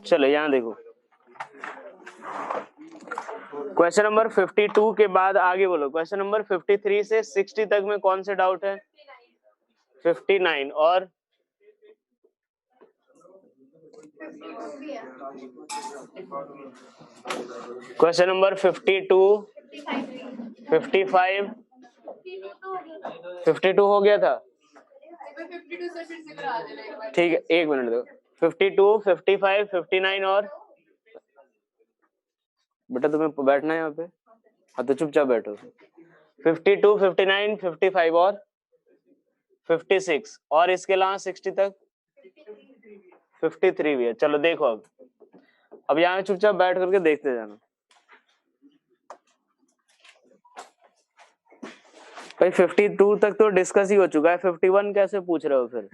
चलो यहाँ देखो, क्वेश्चन नंबर 52 के बाद आगे बोलो। क्वेश्चन नंबर 53 से 60 तक में कौन से डाउट है? 59 और क्वेश्चन नंबर 52, 55, 52 हो गया था। ठीक है, एक मिनट दो। 52, 55, 59 और बेटा तुम्हें बैठना है यहाँ पे, हाँ तो चुपचाप बैठो। 52, 59, 55 और 56 और इसके अलावा 60 तक 53 भी है। चलो देखो, अब यहाँ चुपचाप बैठ करके देखते जाना। भाई 52 तक तो डिस्कस ही हो चुका है, 51 कैसे पूछ रहे हो फिर?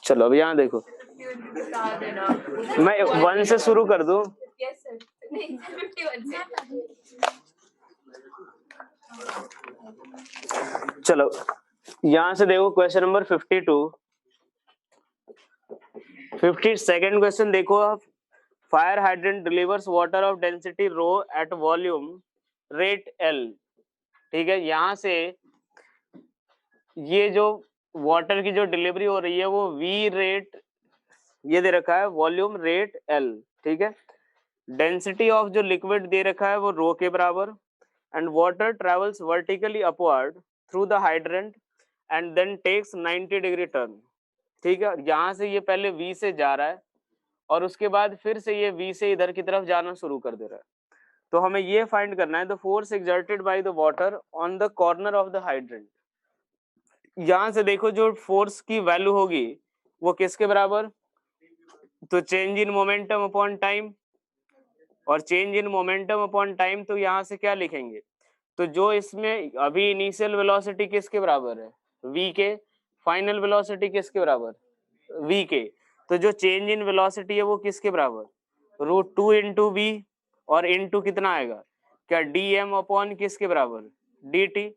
चलो अब यहाँ देखो, मैं 1 से शुरू कर दूं। चलो यहां से देखो, क्वेश्चन नंबर 52, 52nd क्वेश्चन देखो आप। Fire hydrant delivers water of density rho at volume rate L. ठीक है, यहां से ये जो वाटर की जो डिलीवरी हो रही है वो वी रेट ये दे रखा है, वॉल्यूम रेट एल। ठीक है, डेंसिटी ऑफ जो लिक्विड दे रखा है वो रो के बराबर, and water travels vertically upward through the hydrant and then takes 90 degree turn. ठीक है, यहाँ से ये पहले V से जा रहा है और उसके बाद फिर से ये V से इधर की तरफ जाना शुरू कर दे रहा है। तो हमें ये फाइंड करना है the force exerted by the water on the corner of the hydrant. यहाँ से देखो जो फोर्स की वैल्यू होगी वो किसके बराबर? तो change in momentum upon time, और change in momentum upon time तो यहाँ से क्या लिखेंगे? तो जो इसमें अभी इनिशियल वेलोसिटी किसके बराबर है? V के। फाइनल वेलोसिटी किसके बराबर? V के। तो जो चेंज इन वेलोसिटी है वो किसके बराबर? √2 इंटू वी, और इंटू कितना आएगा? क्या dm अपॉन किसके बराबर? dt,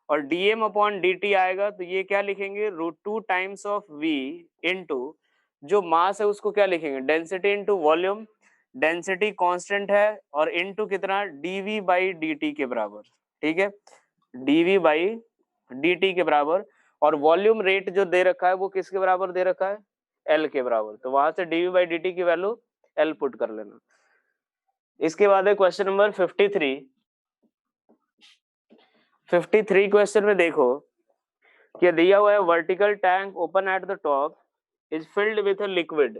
और dm अपॉन dt आएगा तो ये क्या लिखेंगे? √2 टाइम्स ऑफ v इंटू जो मास है उसको क्या लिखेंगे? Density into volume. Density constant है और इंटू कितना? dv बाई dt के बराबर। ठीक है, dv बाई dt के बराबर, और वॉल्यूम रेट जो दे रखा है वो किसके बराबर दे रखा है? L के बराबर। तो वहां से dv बाई dt की वैल्यू L पुट कर लेना। इसके बाद है क्वेश्चन नंबर 53। 53 क्वेश्चन में देखो कि दिया हुआ है vertical tank open at the top is filled with a liquid.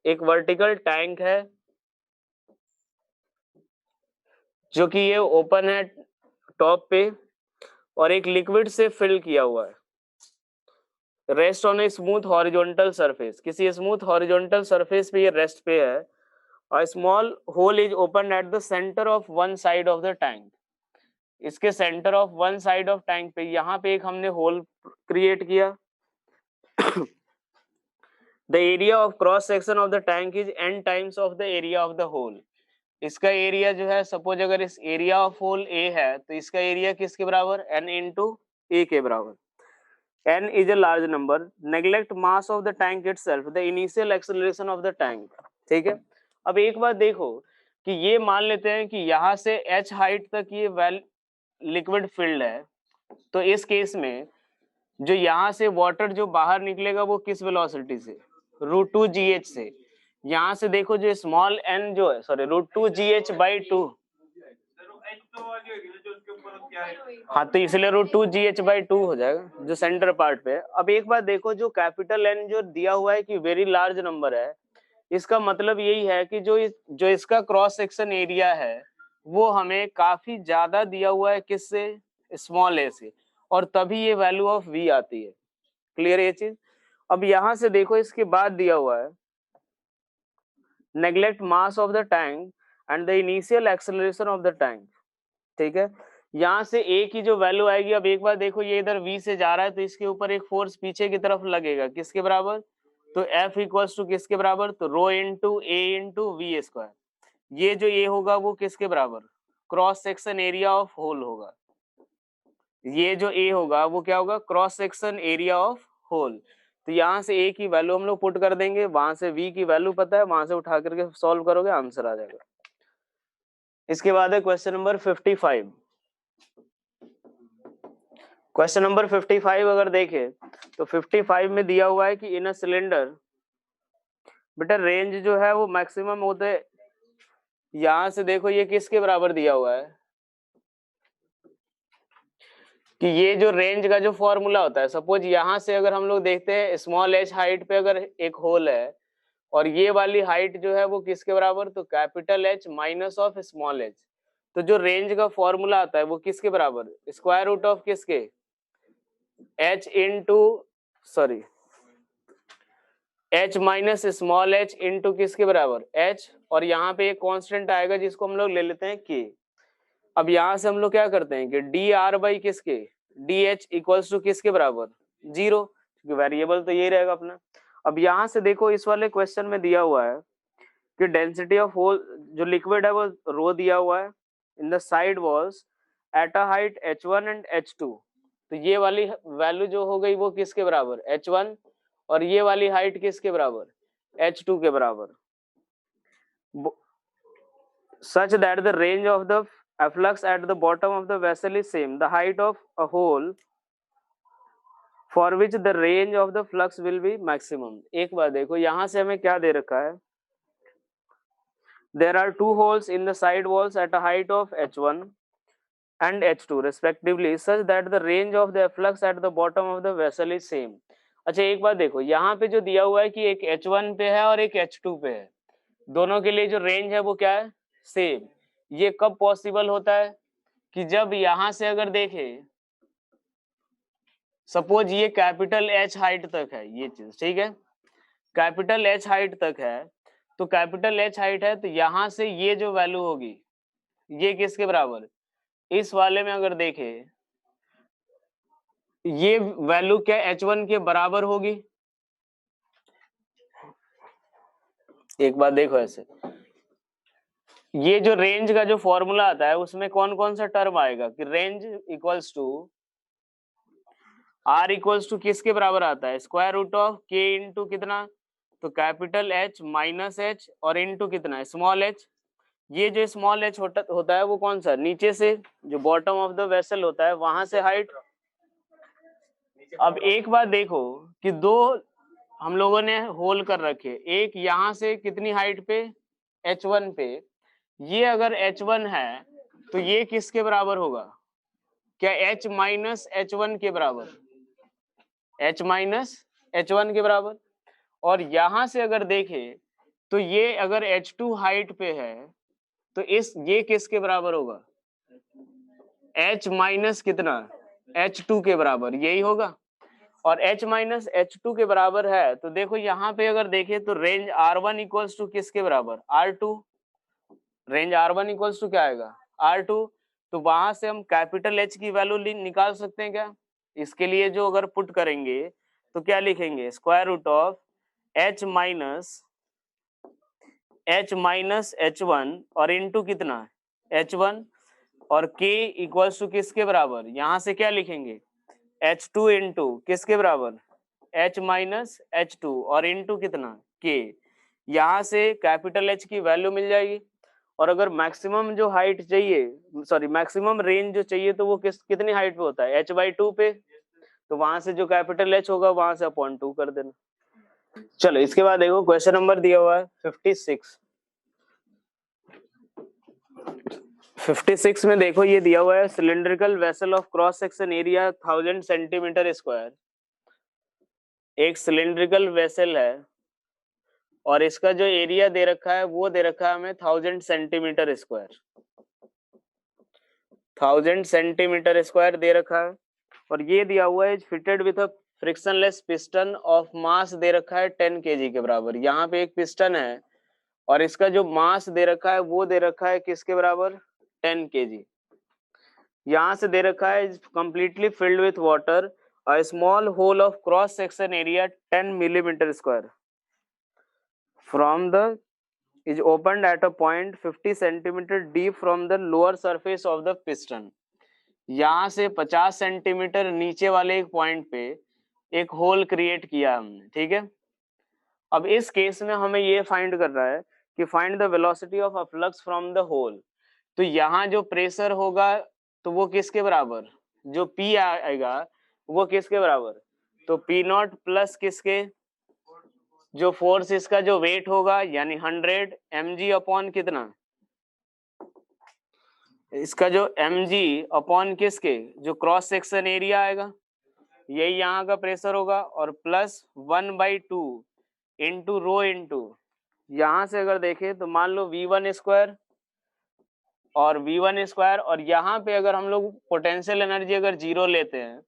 एक वर्टिकल टैंक है जो कि ये ओपन है टॉप पे और एक लिक्विड से फिल किया हुआ है। Rest on a smooth horizontal surface, किसी स्मूथ हॉरिजॉन्टल सरफेस पे ये रेस्ट पे है। A small hole is opened at the center of one side of the tank. इसके centre of one side of tank पे यहाँ पे एक हमने होल क्रिएट किया। The area of cross section of the tank is n times of the area of the hole. इसका area जो है, सपोज अगर इस एरिया ऑफ होल A है तो इसका एरिया किसके बराबर? n इंटू A के बराबर। n is a large number. Neglect mass of the tank itself, the initial acceleration of the tank. ठीक है, अब एक बात देखो कि ये मान लेते हैं कि यहाँ से h हाइट तक ये लिक्विड फिल्ड है, तो इस केस में जो यहाँ से वाटर जो बाहर निकलेगा वो किस वेलोसिटी से? √2 GH से। यहाँ से देखो जो स्मॉल n जो है, सॉरी √2 GH बाई 2, हाँ तो इसलिए √2 GH बाई 2 हो जाएगा जो सेंटर पार्ट पे है। अब एक बात देखो, जो कैपिटल N जो दिया हुआ है कि वेरी लार्ज नंबर है, इसका मतलब यही है कि जो इसका क्रॉस सेक्शन एरिया है वो हमें काफी ज्यादा दिया हुआ है किससे? स्मॉल a से, और तभी ये वैल्यू ऑफ v आती है। क्लियर ये चीज? अब यहां से देखो, इसके बाद दिया हुआ है neglect mass of the tank and the initial acceleration of the tank. ठीक है, यहाँ से a की जो वैल्यू आएगी, अब एक बार देखो ये इधर v से जा रहा है तो इसके ऊपर एक फोर्स पीछे की तरफ लगेगा, किसके बराबर? तो F इक्वल्स टू किसके बराबर? तो rho into a into we square. ये जो a होगा वो किसके बराबर? Cross section area of hole होगा। ये जो a होगा वो क्या होगा? Cross section area of hole. तो यहाँ से ए की वैल्यू हम लोग पुट कर देंगे, वहां से वी की वैल्यू पता है, वहां से उठा करके सॉल्व करोगे आंसर आ जाएगा। इसके बाद है क्वेश्चन नंबर 55। क्वेश्चन नंबर 55 अगर देखें तो 55 में दिया हुआ है कि इन अ सिलेंडर, बेटा रेंज जो है वो मैक्सिमम होते, यहां से देखो ये किसके बराबर दिया हुआ है कि ये जो रेंज का जो फॉर्मूला होता है, सपोज यहां से अगर हम लोग देखते हैं स्मॉल एच हाइट पे अगर एक होल है और ये वाली हाइट जो है वो किसके बराबर, तो capital H minus of small H, तो जो रेंज का फॉर्मूला आता है वो किसके बराबर, स्क्वायर रूट ऑफ किसके, H into sorry H minus small H into किसके बराबर एच, और यहाँ पे एक कांस्टेंट आएगा जिसको हम लोग ले लेते हैं के। अब यहाँ से हम लोग क्या करते हैं कि डी आर बाई किसके, डी एच इक्वल्स टू किसके बराबर 0, क्योंकि वेरिएबल तो यही रहेगा अपना। अब यहाँ से देखो इस वाले क्वेश्चन में दिया हुआ है कि डेंसिटी ऑफ होल जो लिक्विड है वो रो दिया हुआ है in the side walls at a height h1 and h2, तो ये वाली वैल्यू जो हो गई वो किसके बराबर h1, और ये वाली हाइट किसके बराबर h2 के बराबर, such that the range of the efflux at the bottom of the vessel is same, the height of a hole for which the range of the flux will be maximum। एक बार देखो यहाँ से हमें क्या दे रखा है, there are two holes in the side walls at a height of h1 and h2 respectively such that the range of the efflux at the bottom of the vessel is same। अच्छा एक बार देखो यहाँ पे जो दिया हुआ है कि एक h1 पे है और एक h2 पे है, दोनों के लिए जो रेंज है वो क्या है सेम। ये कब पॉसिबल होता है कि जब यहां से अगर देखें सपोज ये कैपिटल एच हाइट तक है ये चीज, ठीक है, कैपिटल एच हाइट तक है, तो कैपिटल एच हाइट है तो यहां से ये जो वैल्यू होगी ये किसके बराबर, इस वाले में अगर देखे ये वैल्यू क्या h1 के बराबर होगी। एक बात देखो ऐसे, ये जो रेंज का जो फॉर्मूला आता है उसमें कौन कौन सा टर्म आएगा कि range equals to R equals to किसके बराबर आता है, स्क्वायर रूट ऑफ के इंटू कितना, तो कैपिटल एच माइनस एच और इंटू कितना स्मॉल एच। ये जो स्मॉल एच होता है वो कौन सा, नीचे से जो बॉटम ऑफ द वेसल होता है वहां से हाइट। अब एक बात देखो कि दो हम लोगों ने होल कर रखे, एक यहाँ से कितनी हाइट पे h1 पे, ये अगर h1 है तो ये किसके बराबर होगा, क्या h माइनस h1 के बराबर, h माइनस h1 के बराबर। और यहां से अगर देखे तो ये अगर h2 हाइट पे है तो ये किसके बराबर होगा, h माइनस कितना h2 के बराबर, यही होगा। और h माइनस h2 के बराबर है तो देखो यहाँ पे अगर देखें तो रेंज r1 इक्वल्स टू किसके बराबर r2, range r1 equals to क्या आएगा r2, तो वहां से हम कैपिटल H की वैल्यू निकाल सकते हैं क्या, इसके लिए जो अगर पुट करेंगे तो क्या लिखेंगे square root of h minus h1 और इंटू कितना h1 और k इक्वल्स टू किसके बराबर, यहाँ से क्या लिखेंगे h2 इंटू किसके बराबर h माइनस h2 और इंटू कितना k, यहाँ से कैपिटल H की वैल्यू मिल जाएगी। और अगर मैक्सिमम जो हाइट चाहिए सॉरी मैक्सिमम रेंज जो चाहिए तो वो कितनी हाइट पे होता है h/2 पे, तो वहां से जो कैपिटल H होगा वहां से अपॉन 2 कर देना। चलो इसके बाद देखो क्वेश्चन नंबर दिया हुआ है 56। 56 में देखो ये दिया हुआ है cylindrical vessel of cross section area 1000 centimetre square, एक सिलिंड्रिकल वेसल है और इसका जो एरिया दे रखा है वो दे रखा है हमें 1000 सेंटीमीटर स्क्वायर, 1000 सेंटीमीटर स्क्वायर दे रखा है। और ये दिया हुआ है fitted with a frictionless piston of mass दे रखा है 10 kg के बराबर। यहाँ पे एक पिस्टन है और इसका जो मास दे रखा है वो दे रखा है किसके बराबर 10 kg। यहाँ से दे रखा है completely filled with water, a small hole of cross section area 10 millimetre square from the is opened at a point 50 centimeter deep from the lower surface of the piston। यहाँ से 50 सेंटीमीटर नीचे वाले एक पॉइंट पे एक hole create किया हमने, ठीक है। अब इस केस में हमें ये फाइंड कर रहा है कि find the velocity of efflux from the hole. तो यहाँ जो प्रेशर होगा तो वो किसके बराबर, जो P आएगा वो किसके बराबर, तो P0 प्लस किसके, जो फोर्स इसका जो वेट होगा यानी 100 mg अपॉन कितना, इसका जो mg अपॉन किसके, जो क्रॉस सेक्शन एरिया आएगा, यही यहाँ का प्रेशर होगा, और प्लस 1/2 इंटू रो इंटू, यहाँ से अगर देखें तो मान लो V1 स्क्वायर और V1 स्क्वायर, और यहाँ पे अगर हम लोग पोटेंशियल एनर्जी अगर 0 लेते हैं,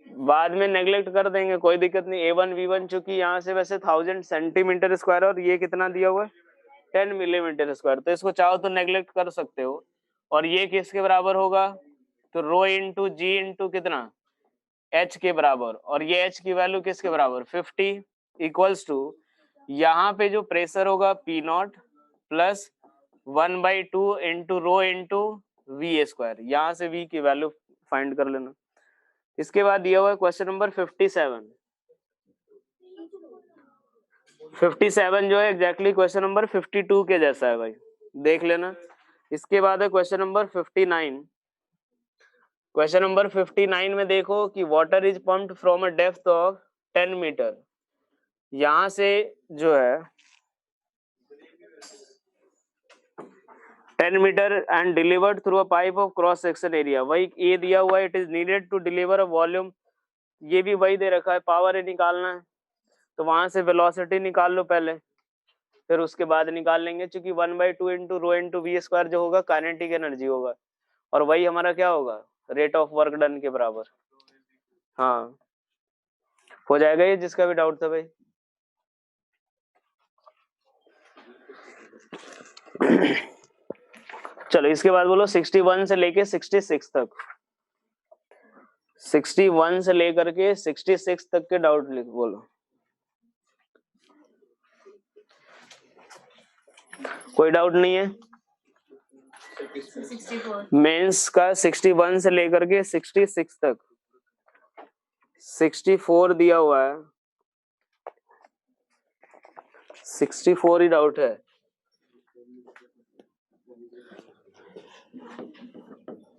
बाद में नेग्लेक्ट कर देंगे कोई दिक्कत नहीं, A1 V1 चूंकि यहाँ से वैसे 1000 सेंटीमीटर स्क्वायर और ये कितना दिया हुआ है 10 मिलीमीटर स्क्वायर, तो इसको चाहो तो नेग्लेक्ट कर सकते हो। और ये किसके बराबर होगा, तो रो इंटू जी इंटू कितना H के बराबर, और ये H की वैल्यू किसके बराबर 50 इक्वल्स टू, यहाँ पे जो प्रेशर होगा P0 plus 1/2 into rho into V square, यहाँ से V की वैल्यू फाइंड कर लेना। इसके बाद दिया हुआ है क्वेश्चन नंबर 57। 57 जो है एग्जैक्टली क्वेश्चन नंबर 52 के जैसा है भाई, देख लेना। इसके बाद है क्वेश्चन नंबर 59। क्वेश्चन नंबर 59 में देखो कि water is pumped from a depth of 10 metre, यहां से जो है 10 metre and delivered through a pipe of cross section area, वही ये दिया हुआ है, it is needed to deliver a volume, ये भी वही दे रखा है, पावर निकालना है, तो वहां से वेलोसिटी निकाल लो पहले, फिर उसके बाद निकाल लेंगे, क्योंकि 1/2 into rho into we square जो होगा काइनेटिक एनर्जी होगा, और वही हमारा क्या होगा रेट ऑफ वर्क डन के बराबर। हाँ हो जाएगा ये, जिसका भी डाउट था भाई। चलो इसके बाद बोलो 61 से लेके 66 तक, 61 से लेकर के 66 तक के डाउट लिख बोलो। कोई डाउट नहीं है? मेंस का 61 से लेकर के 66 तक, 64 दिया हुआ है, 64 ही डाउट है।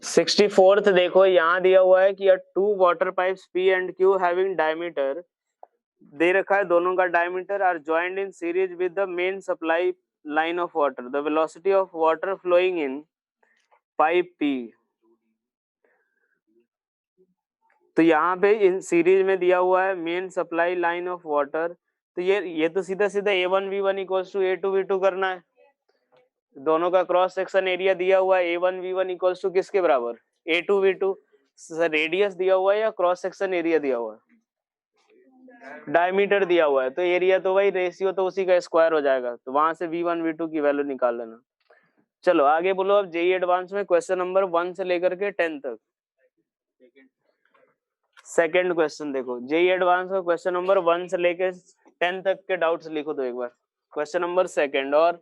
64th देखो यहाँ दिया हुआ है कि two water pipes P and Q having diameter, दे रखा है दोनों का diameter are joined in series with the main supply line of water, the velocity of water flowing in pipe P। तो यहाँ पे इन सीरीज में दिया हुआ है main supply line of water, तो ये तो सीधा सीधा A1 V1 equals to A2 V2 करना है, दोनों का क्रॉस सेक्शन एरिया दिया हुआ है A1 V1 इक्वल्स टू किसके बराबर A2 V2, रेडियस दिया हुआ है या क्रॉस सेक्शन एरिया दिया हुआ है, डायमीटर दिया हुआ है, तो एरिया तो वही रेशियो तो उसी का स्क्वायर हो जाएगा, तो वहां से V1 V2 की वैल्यू निकाल लेना। चलो आगे बोलो अब जेई एडवांस में क्वेश्चन नंबर 1 से लेकर के 10 तक। सेकंड क्वेश्चन देखो, जेई एडवांस में क्वेश्चन नंबर 1 से लेकर 10 तक के डाउट्स लिखो तो एक बार। क्वेश्चन नंबर सेकंड और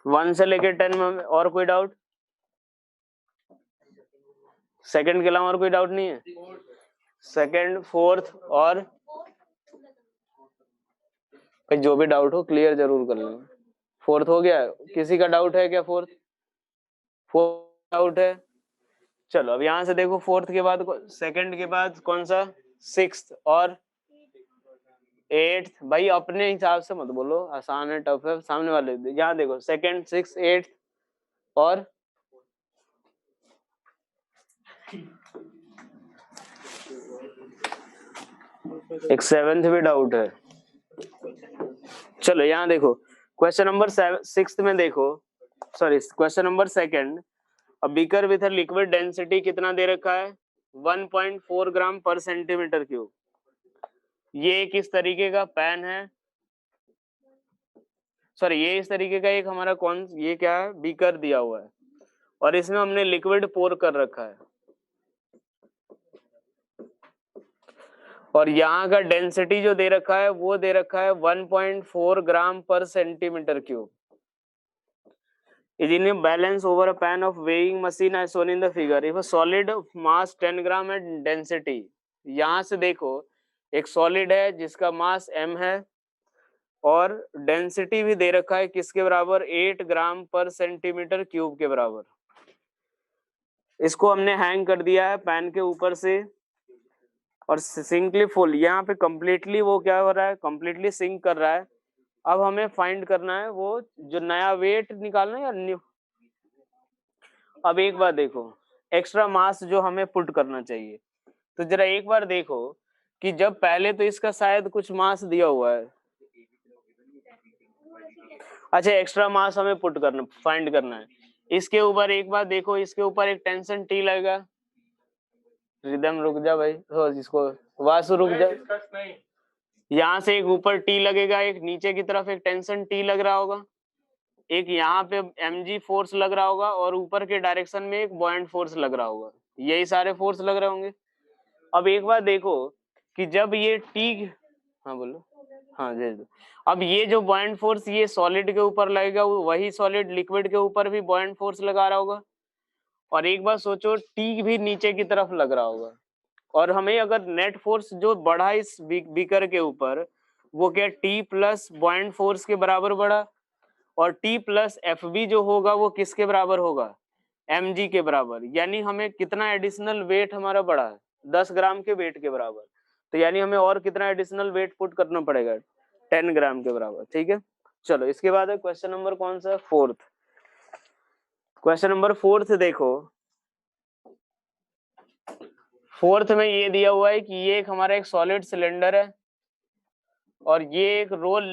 1 से लेकर 10 में और कोई डाउट? सेकंड के अलावा और कोई डाउट नहीं है? सेकंड फोर्थ और भाई जो भी डाउट हो क्लियर जरूर कर लेना। फोर्थ हो गया, किसी का डाउट है क्या? फोर्थ डाउट है? चलो अब यहाँ से देखो, फोर्थ के बाद सेकंड के बाद कौन सा, सिक्स्थ और एट्थ, भाई अपने हिसाब से मत बोलो, आसान है टफ है सामने वाले, यहाँ देखो सेकंड सिक्स एट्थ और एक सेवेंथ भी डाउट है। चलो यहाँ देखो क्वेश्चन नंबर 6 में देखो, sorry question number second, a beaker with a liquid density कितना दे रखा है 1.4 ग्राम पर सेंटीमीटर क्यूब, ये किस तरीके का पैन है, सॉरी ये इस तरीके का एक हमारा कौन, ये क्या है बीकर दिया हुआ है और इसमें हमने लिक्विड पोर कर रखा है, और यहाँ का डेंसिटी जो दे रखा है वो दे रखा है 1.4 ग्राम पर centimetre cube. is in a balance over a pan of weighing machine as shown in the figure. If a solid of mass 10 gram and density, यहाँ से देखो एक सॉलिड है जिसका मास m है और डेंसिटी भी दे रखा है किसके बराबर, 8 ग्राम पर सेंटीमीटर क्यूब के बराबर। इसको हमने हैंग कर दिया है पैन के ऊपर से और सिंकली फुल, यहाँ पे कंप्लीटली वो क्या हो रहा है, कंप्लीटली सिंक कर रहा है। अब हमें फाइंड करना है वो जो नया वेट निकालना है या न्यू। अब एक बार देखो एक्स्ट्रा मास जो हमें पुट करना चाहिए, तो जरा एक बार देखो कि जब पहले तो इसका शायद कुछ मास दिया हुआ है, अच्छा एक्स्ट्रा मास हमें पुट करना, फाइंड करना है। इसके ऊपर एक बार देखो, इसके ऊपर एक टेंशन टी लगेगा, रिदम रुक जा भाई, जिसको वासु रुक जा, यहाँ से एक ऊपर टी लगेगा, एक नीचे की तरफ एक टेंशन टी लग रहा होगा, एक यहाँ पे mg फोर्स लग रहा होगा और ऊपर के डायरेक्शन में एक बॉयंट फोर्स लग रहा होगा, यही सारे फोर्स लग रहे होंगे। अब एक बार देखो कि जब ये टी, हाँ बोलो, हाँ दे दो। अब ये जो बॉयंट फोर्स ये सॉलिड के ऊपर लगेगा, वही सॉलिड लिक्विड के ऊपर भी बॉयंट फोर्स लगा रहा होगा, और एक बार सोचो टी भी नीचे की तरफ लग रहा होगा, और हमें अगर नेट फोर्स जो बढ़ा इस बीकर के ऊपर वो क्या टी प्लस बॉयंट फोर्स के बराबर बढ़ा, और टी प्लस एफ बी जो होगा वो किसके बराबर होगा, एम जी के बराबर। यानी हमें कितना एडिशनल वेट हमारा बढ़ा है, 10 ग्राम के वेट के बराबर। तो यानी हमें और कितना एडिशनल वेट पुट करना पड़ेगा, 10 ग्राम के बराबर। ठीक है, चलो इसके बाद है क्वेश्चन नंबर कौन सा, फोर्थ। क्वेश्चन नंबर फोर्थ देखो, फोर्थ में ये दिया हुआ है कि ये एक हमारा एक सॉलिड सिलेंडर है और ये एक रोल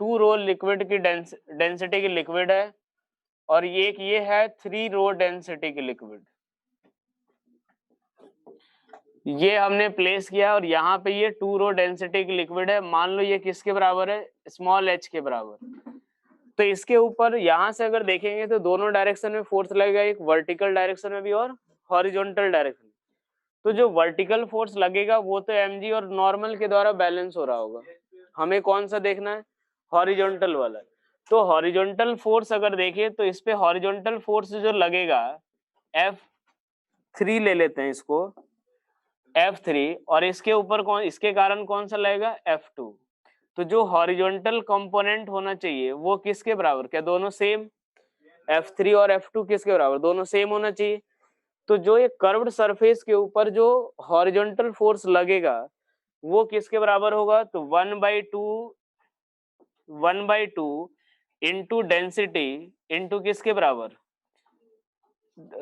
2 रोल लिक्विड की डेंसिटी की लिक्विड है, और ये है 3 रो डेंसिटी की लिक्विड। ये हमने प्लेस किया और यहाँ पे ये 2 रो डेंसिटी की लिक्विड है, मान लो ये किसके बराबर है, स्मॉल h के बराबर। तो इसके ऊपर यहाँ से अगर देखेंगे तो दोनों डायरेक्शन में फोर्स लगेगा, एक वर्टिकल डायरेक्शन में भी और हॉरिजॉन्टल डायरेक्शन। तो जो वर्टिकल फोर्स लगेगा वो तो mg और नॉर्मल के द्वारा बैलेंस हो रहा होगा, हमें कौन सा देखना है, हॉरिजॉन्टल वाला। तो हॉरिजॉन्टल फोर्स अगर देखें तो इस पे हॉरिजॉन्टल फोर्स जो लगेगा F3 ले लेते हैं इसको, F3, और इसके ऊपर कौन, इसके कारण कौन सा लगेगा, F2। तो जो हॉरिजॉन्टल कंपोनेंट होना चाहिए वो किसके बराबर, क्या दोनों सेम, F3 और F2 किसके बराबर, दोनों सेम होना चाहिए। तो जो ये कर्व्ड सरफेस के ऊपर जो हॉरिजॉन्टल फोर्स लगेगा वो किसके बराबर होगा, तो 1/2 इंटू डेंसिटी इंटू किसके बराबर,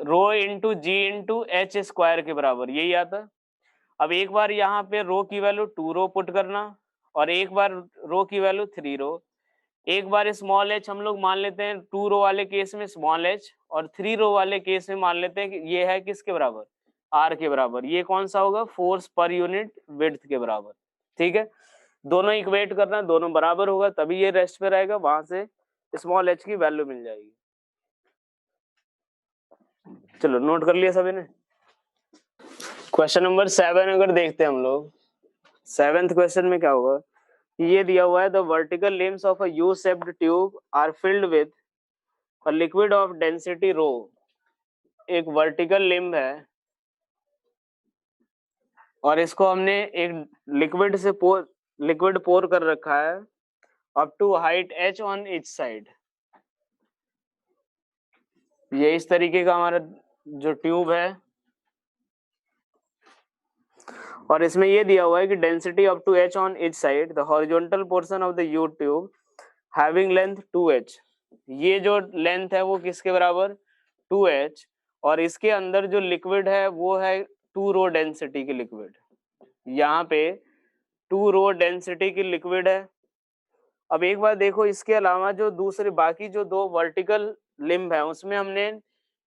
रो into G into H square के बराबर, यही आता। अब एक बार यहाँ पे रो की वैल्यू 2 रो पुट करना और एक बार रो की वैल्यू 3 रो। एक बार स्मॉल एच हम लोग मान लेते हैं 2 रो वाले केस में स्मॉल एच, और 3 रो वाले केस में मान लेते हैं कि ये है किसके बराबर, आर के बराबर। ये कौन सा होगा, फोर्स पर यूनिट विड्थ के बराबर। ठीक है, दोनों इक्वेट करना, दोनों बराबर होगा तभी ये रेस्ट पे रहेगा, वहां से स्मॉल एच की वैल्यू मिल जाएगी। चलो नोट कर लिया सभी ने। क्वेश्चन नंबर 7 अगर देखते हैं हम लोग, 7th क्वेश्चन में क्या होगा, ये दिया हुआ है the vertical limbs of a U shaped tube are filled with a liquid of density rho. एक वर्टिकल लिम्ब है और इसको हमने एक लिक्विड से लिक्विड पोर कर रखा है up to height h on each side. ये इस तरीके का हमारा जो ट्यूब है और इसमें ये दिया हुआ है कि density up to h on each side, the horizontal portion of the U tube having length 2h। ये जो लेंथ है वो किसके बराबर, 2h, और इसके अंदर जो लिक्विड है वो है 2 रो डेंसिटी की लिक्विड। यहाँ पे 2 रो डेंसिटी की लिक्विड है। अब एक बार देखो इसके अलावा जो दूसरे बाकी जो 2 वर्टिकल लिम्ब है उसमें हमने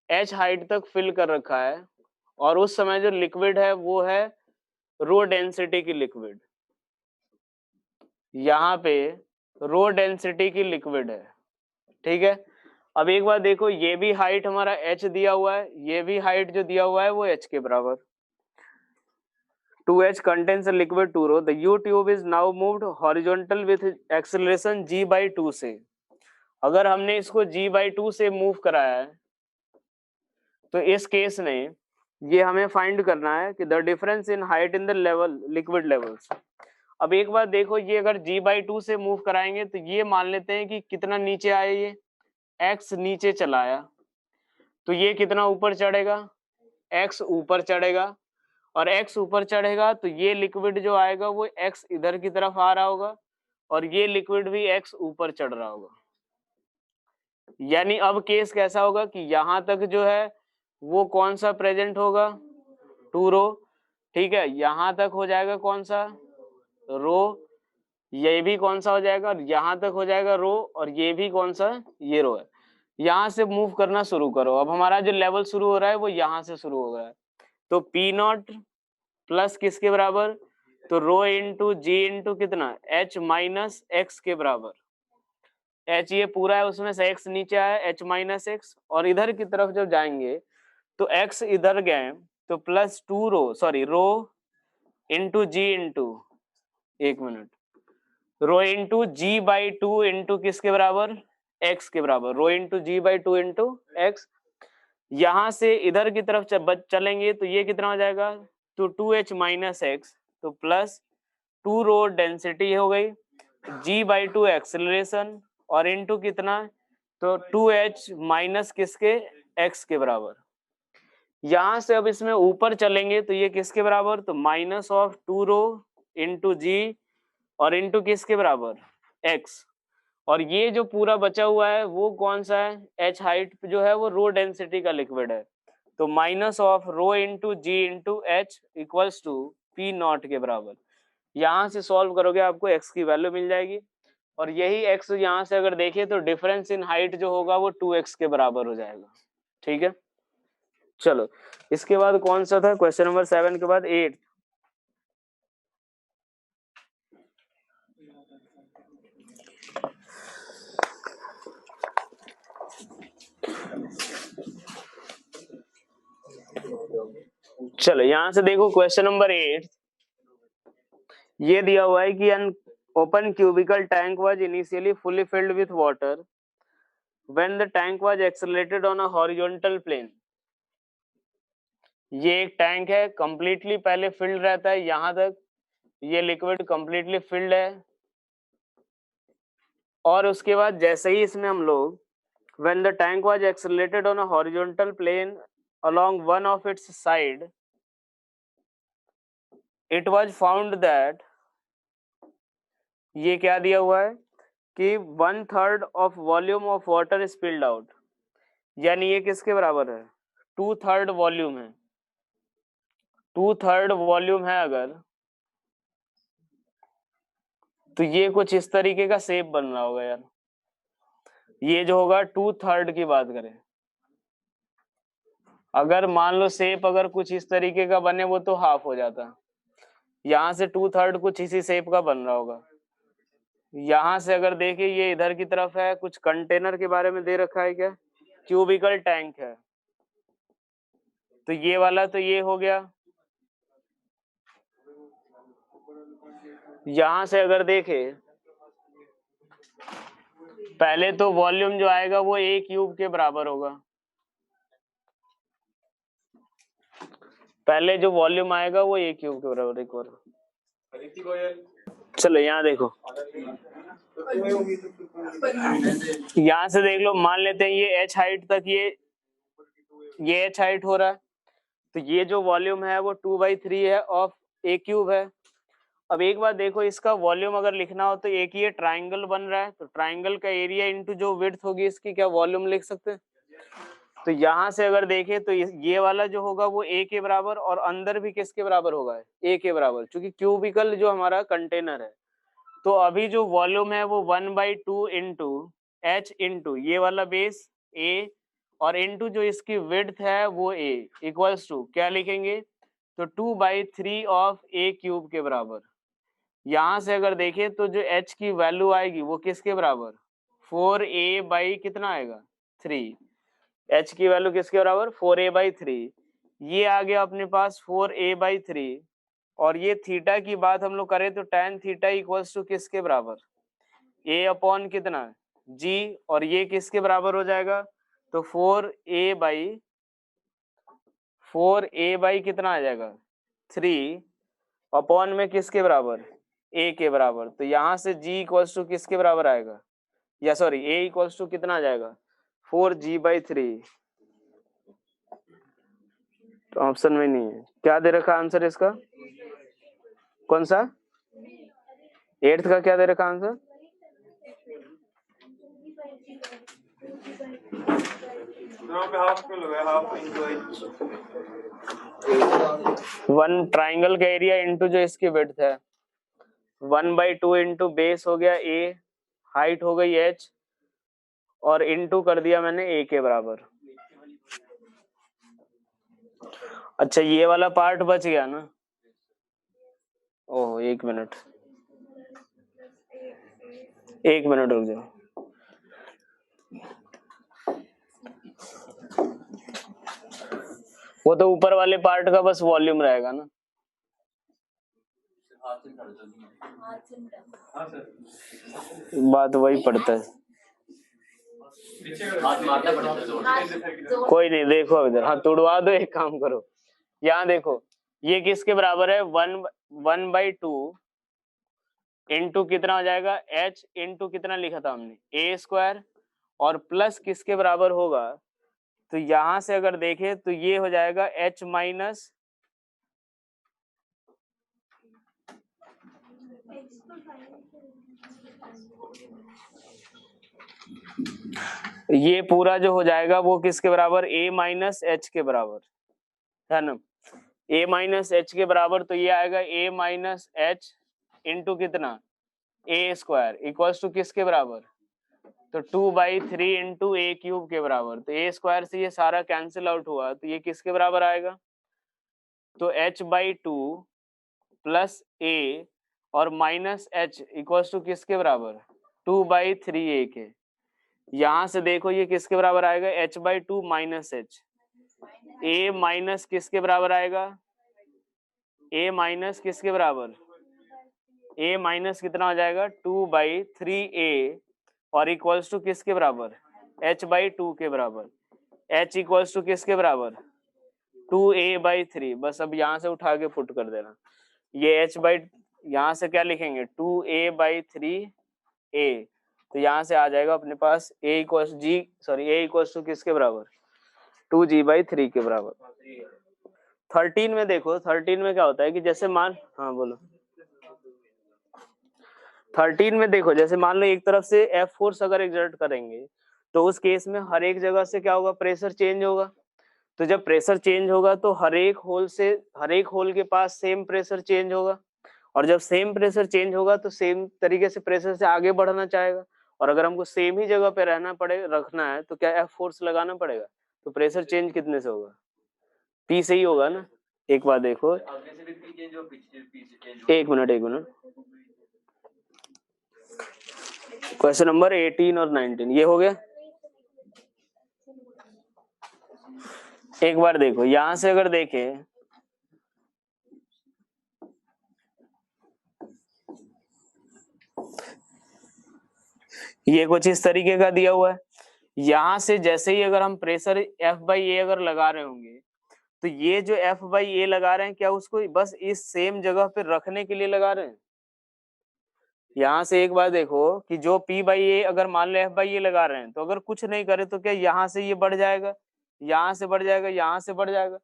h हाइट तक फिल कर रखा है, और उस समय जो लिक्विड है वो है रो डेंसिटी की लिक्विड। यहाँ पे रो डेंसिटी की लिक्विड है। ठीक है, अब एक बार देखो ये भी हाइट हमारा h दिया हुआ है, ये भी हाइट जो दिया हुआ है वो h के बराबर। 2h contains a liquid 2 row. The U tube is now moved horizontal with acceleration g/2 से। अगर हमने इसको g/2 से मूव कराया है तो इस केस में ये हमें फाइंड करना है कि the difference in height in the level liquid levels. अब एक बार देखो, ये अगर g/2 से मूव कराएंगे तो ये मान लेते हैं कि कितना नीचे आया, ये x नीचे चला आया, तो ये कितना ऊपर चढ़ेगा, x ऊपर चढ़ेगा, और x ऊपर चढ़ेगा तो ये लिक्विड जो आएगा वो x इधर की तरफ आ रहा होगा और ये लिक्विड भी x ऊपर चढ़ रहा होगा। यानी अब केस कैसा होगा कि यहां तक जो है वो कौन सा प्रेजेंट होगा, 2 रो, ठीक है, यहां तक हो जाएगा कौन सा, रो, ये भी कौन सा हो जाएगा, यहां तक हो जाएगा रो, और ये भी कौन सा, ये रो है। यहां से मूव करना शुरू करो। अब हमारा जो लेवल शुरू हो रहा है वो यहां से शुरू हो रहा है, तो P0 प्लस किसके बराबर, तो रो इंटू जी इंटू कितना, h माइनस एक्स के बराबर। h ये पूरा है, उसमें से x नीचे आया, h माइनस एक्स, और इधर की तरफ जब जाएंगे तो x इधर गए तो प्लस 2 रो, सॉरी रो इंटू जी इंटू, एक minute, rho into g/2 into किसके बराबर, x के बराबर, rho into g/2 into x. यहां से इधर की तरफ चलेंगे तो ये कितना हो जाएगा, तो 2h माइनस एक्स, तो प्लस 2 रो डेंसिटी हो गई, g/2 एक्सेलरेशन, और इंटू कितना, तो 2h माइनस किसके, x के बराबर। यहां से अब इसमें ऊपर चलेंगे तो ये किसके बराबर, तो माइनस ऑफ 2 रो इंटू जी, और इंटू किसके बराबर, x। और ये जो पूरा बचा हुआ है वो कौन सा है, h हाइट जो है वो रो डेंसिटी का लिक्विड है, तो minus of rho into G into H equals to P0 के बराबर। यहाँ से सॉल्व करोगे आपको x की वैल्यू मिल जाएगी, और यही x यहाँ से अगर देखें तो डिफरेंस इन हाइट जो होगा वो 2x के बराबर हो जाएगा। ठीक है, चलो इसके बाद कौन सा था, क्वेश्चन नंबर 7 के बाद 8। चलो यहाँ से देखो क्वेश्चन नंबर 8, ये दिया हुआ है कि an open cubical tank was initially fully filled with water when the tank was accelerated on a horizontal plane. ये एक टैंक है, कंप्लीटली पहले फिल्ड रहता है, यहां तक ये लिक्विड कंप्लीटली फिल्ड है, और उसके बाद जैसे ही इसमें हम लोग when the tank was accelerated on a horizontal plane along one of its side, it was found that, ये क्या दिया हुआ है कि 1/3 of volume of water spilled out, यानी ये किसके बराबर है, 2/3 वॉल्यूम है, 2/3 वॉल्यूम है अगर, तो ये कुछ इस तरीके का शेप बन रहा होगा यार, ये जो होगा 2/3 की बात करें, अगर मान लो शेप अगर कुछ इस तरीके का बने वो तो हाफ हो जाता, यहाँ से 2/3 कुछ इसी शेप का बन रहा होगा। यहाँ से अगर देखिए ये इधर की तरफ है, कुछ कंटेनर के बारे में दे रखा है क्या, क्यूबिकल टैंक है, तो ये वाला तो ये हो गया। यहां से अगर देखे पहले तो वॉल्यूम जो आएगा वो a क्यूब के बराबर होगा, पहले जो वॉल्यूम आएगा वो a क्यूब के बराबर। एक बार चलो यहाँ देखो, यहाँ से देख लो, मान लेते हैं ये h हाइट तक ये h हाइट हो रहा है, तो ये जो वॉल्यूम है वो 2/3 है ऑफ a क्यूब है। अब एक बार देखो, इसका वॉल्यूम अगर लिखना हो तो एक ये ट्राइंगल बन रहा है, तो ट्राइंगल का एरिया इंटू जो विड्थ होगी इसकी क्या वॉल्यूम लिख सकते हैं। तो यहाँ से अगर देखें तो ये वाला जो होगा वो a के बराबर, और अंदर भी किसके बराबर होगा, a के बराबर, क्योंकि क्यूबिकल जो हमारा कंटेनर है। तो अभी जो वॉल्यूम है वो 1/2 इंटू एच इंटू ये वाला बेस a, और इंटू जो इसकी विड्थ है वो a इक्वल्स टू क्या लिखेंगे, तो 2/3 ऑफ a क्यूब के बराबर। यहाँ से अगर देखें तो जो h की वैल्यू आएगी वो किसके बराबर, 4a बाई कितना आएगा, 3। h की वैल्यू किसके बराबर, 4a/3। ये आ गया अपने पास 4a/3, और ये थीटा की बात हम लोग करें तो tan थीटा इक्वल्स टू किसके बराबर, a अपॉन कितना, जी, और ये किसके बराबर हो जाएगा, तो 4a बाई कितना आ जाएगा 3 अपॉन में किसके बराबर, a के बराबर। तो यहाँ से g इक्वल्स टू किसके बराबर आएगा, या सॉरी a इक्वल्स टू कितना आ जाएगा 4g/3। तो ऑप्शन में नहीं है, क्या दे रखा आंसर इसका, कौन सा 8th का क्या दे रखा आंसर, वन ट्राइंगल का एरिया इंटू जो इसकी विड्थ है 1/2 इंटू बेस हो गया a, हाइट हो गई h, और इंटू कर दिया मैंने a के बराबर। अच्छा ये वाला पार्ट बच गया ना, ओह एक मिनट रुक जाओ, वो तो ऊपर वाले पार्ट का बस वॉल्यूम रहेगा ना, बात वही पड़ता है, कोई नहीं, देखो इधर, हाँ तोड़वा दो, एक काम करो, यहाँ देखो ये किसके बराबर है 1/2 इंटू कितना हो जाएगा h इंटू कितना लिखा था हमने a², और प्लस किसके बराबर होगा, तो यहां से अगर देखें तो ये हो जाएगा h माइनस, ये पूरा जो हो जाएगा वो किसके बराबर a माइनस h के बराबर है ना, a माइनस h के बराबर, तो ये आएगा a माइनस h इंटू कितना a² इक्वल्स टू किसके बराबर, तो 2/3 इंटू a³ के बराबर। तो a² से ये सारा कैंसिल आउट हुआ, तो ये किसके बराबर आएगा, तो h/2 प्लस a और माइनस h इक्वल्स टू किसके बराबर 2/3a के। यहाँ से देखो ये किसके बराबर आएगा h/2 minus h, a minus किसके बराबर आएगा, a माइनस किसके बराबर, a माइनस कितना हो जाएगा 2/3a, और इक्वल्स टू किसके बराबर h/2 के बराबर, h इक्वल्स टू किसके बराबर 2a/3। बस अब यहाँ से उठा के पुट कर देना, ये यहाँ से क्या लिखेंगे 2a/3a, तो यहाँ से आ जाएगा अपने पास a इक्वल्स टू किसके बराबर 2g/3 के बराबर। 13 में देखो, 13 में क्या होता है कि जैसे मान, हाँ बोलो, 13 में देखो जैसे मान लो एक तरफ से F फोर्स अगर एग्जर्ट करेंगे तो उस केस में हर एक जगह से क्या होगा, प्रेशर चेंज होगा। तो जब प्रेशर चेंज होगा तो हर एक होल के पास सेम प्रेशर चेंज होगा, और जब सेम प्रेशर चेंज होगा तो सेम तरीके से प्रेशर से आगे बढ़ना चाहेगा, और अगर हमको सेम ही जगह पे रखना है तो क्या F फोर्स लगाना पड़ेगा। तो प्रेशर चेंज कितने से होगा, P से ही होगा ना। एक बार देखो, एक मिनट, क्वेश्चन नंबर 18 और 19 ये हो गया। एक बार देखो यहां से अगर देखें, ये कुछ इस तरीके का दिया हुआ है, यहां से जैसे ही अगर हम प्रेशर F/A अगर लगा रहे होंगे तो ये जो F/A लगा रहे हैं क्या उसको बस इस सेम जगह पे रखने के लिए लगा रहे हैं। यहाँ से एक बार देखो कि जो P/A अगर मान लो F/A लगा रहे हैं तो अगर कुछ नहीं करे तो क्या यहाँ से ये बढ़ जाएगा, यहाँ से बढ़ जाएगा, यहाँ से बढ़ जाएगा।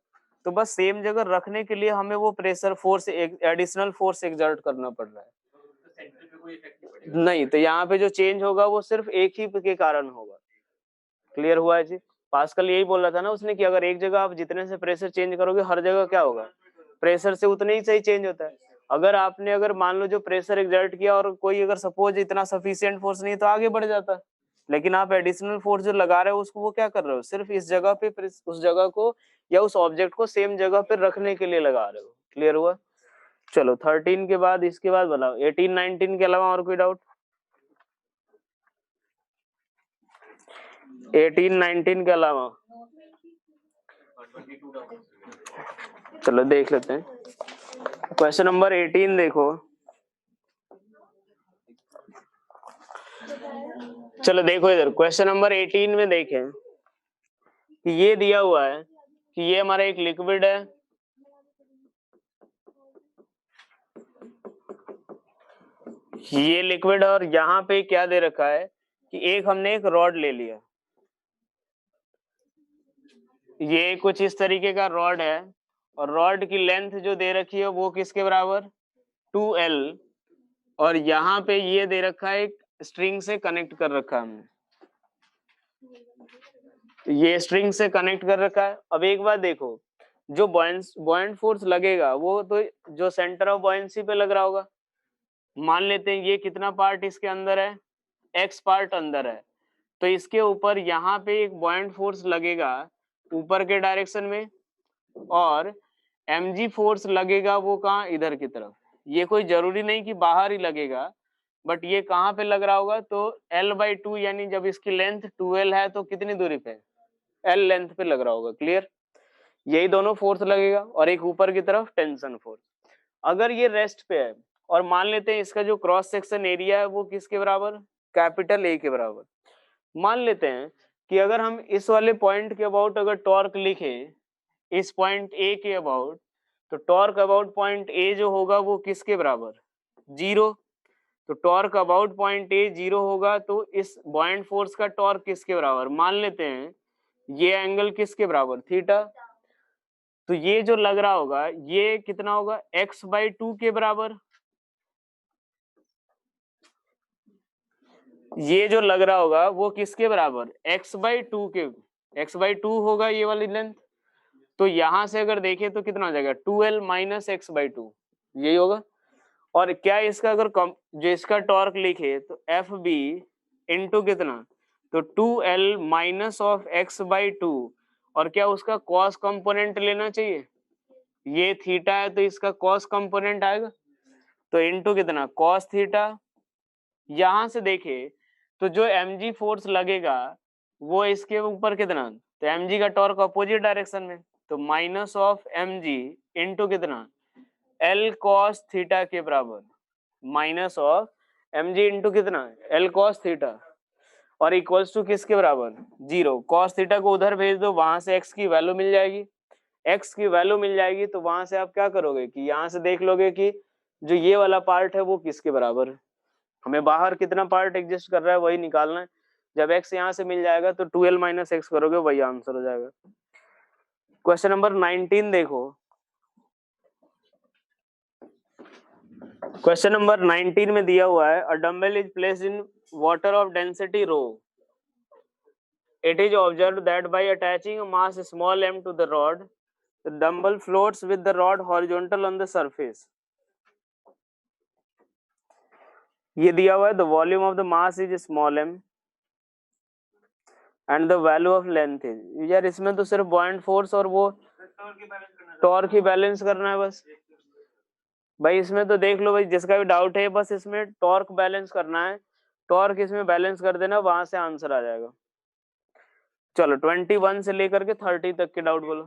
तो बस सेम जगह रखने के लिए हमें वो pressure force additional force exert करना पड़ रहा है। नहीं, तो यहाँ पे जो चेंज होगा वो सिर्फ एक ही के कारण होगा। क्लियर हुआ है जी। पास्कल यही बोल रहा था ना उसने कि अगर एक जगह आप जितने से प्रेशर चेंज करोगे हर जगह क्या होगा, प्रेशर से उतने ही सही चेंज होता है। अगर मान लो जो प्रेशर एक्सर्ट किया और कोई अगर सपोज इतना सफिशिएंट फोर्स नहीं तो आगे बढ़ जाता, लेकिन आप एडिशनल फोर्स जो लगा रहे हो उसको वो क्या कर रहे हो, सिर्फ इस जगह पे उस जगह को या उस ऑब्जेक्ट को सेम जगह पे रखने के लिए लगा रहे हो। क्लियर हुआ। चलो 13 के बाद इसके बाद बताओ 18 19 के अलावा और कोई डाउट। 18 19 के अलावा चलो देख लेते हैं। क्वेश्चन नंबर 18 देखो, चलो देखो इधर क्वेश्चन नंबर 18 में देखें कि ये दिया हुआ है कि ये हमारा एक लिक्विड है, ये लिक्विड, और यहाँ पे क्या दे रखा है कि हमने एक रॉड ले लिया, ये कुछ इस तरीके का रॉड है, और रॉड की लेंथ जो दे रखी है वो किसके बराबर 2L, और यहाँ पे ये दे रखा है एक स्ट्रिंग से कनेक्ट कर रखा है हमने, ये स्ट्रिंग से कनेक्ट कर रखा है। अब एक बात देखो, जो बॉयंट फोर्स लगेगा वो तो जो सेंटर ऑफ बॉयंसी पे लग रहा होगा। मान लेते हैं ये कितना पार्ट इसके अंदर है, x पार्ट अंदर है, तो इसके ऊपर यहाँ पे एक बॉयंट फोर्स लगेगा ऊपर के डायरेक्शन में, और mg फोर्स लगेगा वो कहाँ, इधर की तरफ। ये कोई जरूरी नहीं कि बाहर ही लगेगा, बट ये कहाँ पे लग रहा होगा, तो L/2, यानी जब इसकी लेंथ 2L है तो कितनी दूरी पे, L लेंथ पे लग रहा होगा। क्लियर, यही दोनों फोर्स लगेगा, और एक ऊपर की तरफ टेंशन फोर्स। अगर ये रेस्ट पे है, और मान लेते हैं इसका जो क्रॉस सेक्शन एरिया है वो किसके बराबर, कैपिटल A के बराबर। मान लेते हैं कि अगर हम इस वाले पॉइंट के अबाउट अगर टॉर्क लिखे, इस पॉइंट A के अबाउट, तो टॉर्क अबाउट पॉइंट A जो होगा वो किसके बराबर, 0। तो टॉर्क अबाउट पॉइंट A 0 होगा, तो इस बॉयंट फोर्स का टॉर्क किसके बराबर, मान लेते हैं ये एंगल किसके बराबर, थीटा। तो ये जो लग रहा होगा ये कितना होगा, x/2 के बराबर। ये जो लग रहा होगा वो किसके बराबर, x/2 के, x/2 होगा ये वाली लेंथ। तो यहां से अगर देखें तो कितना हो जाएगा, 2L माइनस x/2, यही होगा। और क्या इसका अगर जो इसका टॉर्क लिखे तो FB इंटू कितना, तो 2L माइनस ऑफ x/2, और क्या उसका कॉस कंपोनेंट लेना चाहिए, ये थीटा है तो इसका कॉस कंपोनेंट आएगा, तो इंटू कितना, कॉस थीटा। यहां से देखे तो जो mg फोर्स लगेगा वो इसके ऊपर कितना, तो mg का टॉर्क अपोजिट डायरेक्शन में, तो माइनस ऑफ mg इंटू कितना, L cos थीटा के बराबर, माइनस ऑफ mg इंटू कितना, L cos थीटा, और इक्वल्स टू किसके बराबर, 0। cos थीटा को उधर भेज दो, वहां से x की वैल्यू मिल जाएगी, x की वैल्यू मिल जाएगी तो वहां से आप क्या करोगे कि यहाँ से देख लोगे कि जो ये वाला पार्ट है वो किसके बराबर है। हमें बाहर कितना पार्ट एग्जिस्ट कर रहा है वही निकालना है। जब x यहाँ से मिल जाएगा तो 2L माइनस एक्स करोगे, वही आंसर हो जाएगा। क्वेश्चन नंबर 19 देखो, क्वेश्चन नंबर 19 में दिया हुआ है, a dumbbell is placed in water of density rho, it is observed that by attaching a mass small m to the rod, the dumbbell floats with the rod horizontal on the surface. ये दिया हुआ है, the volume of the mass is small m and the value of length is, यार इसमें तो सिर्फ buoyant force और वो टॉर्क ही बैलेंस करना है बस। भाई इसमें तो देख लो भाई, जिसका भी डाउट है बस इसमें टॉर्क बैलेंस करना है, टॉर्क इसमें बैलेंस कर देना, वहां से आंसर आ जाएगा। चलो 21 से लेकर के 30 तक के डाउट बोलो।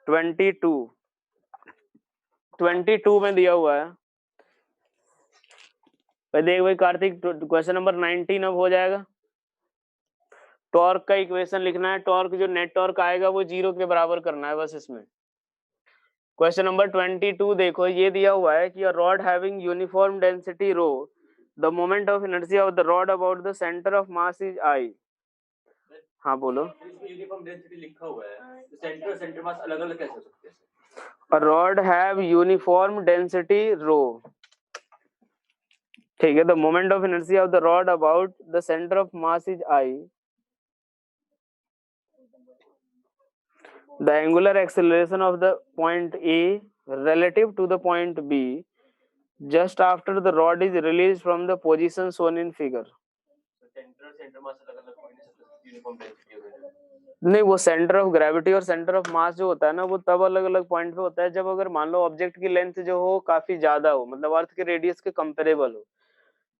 22 में दिया हुआ है भाई, देख भाई कार्तिक, क्वेश्चन नंबर 19 अब हो जाएगा। टॉर्क का इक्वेशन लिखना है, टॉर्क जो नेट टॉर्क आएगा वो 0 के बराबर करना है बस इसमें। क्वेश्चन नंबर 22 देखो, ये दिया हुआ है कि rod having uniform density rho, the moment of inertia of the rod about the centre of mass is I। हाँ बोलो। यूनिफॉर्म डेंसिटी लिखा हुआ है, तो सेंटर मास अलग अलग कैसे हो सकते हैं? A rod have uniform density rho, ठीक है, the moment of inertia of the rod about the center of mass is I, the angular acceleration of the point A relative to the point B just after the rod is released from the position shown in figure। Centre mass अलग अलग point से uniform density हो रही है। नहीं, वो centre of gravity और centre of mass जो होता है ना, वो तब अलग अलग पॉइंट पे होता है जब अगर मान लो ऑब्जेक्ट की लेंथ जो हो काफी ज्यादा हो, मतलब अर्थ के रेडियस के कंपेरेबल हो,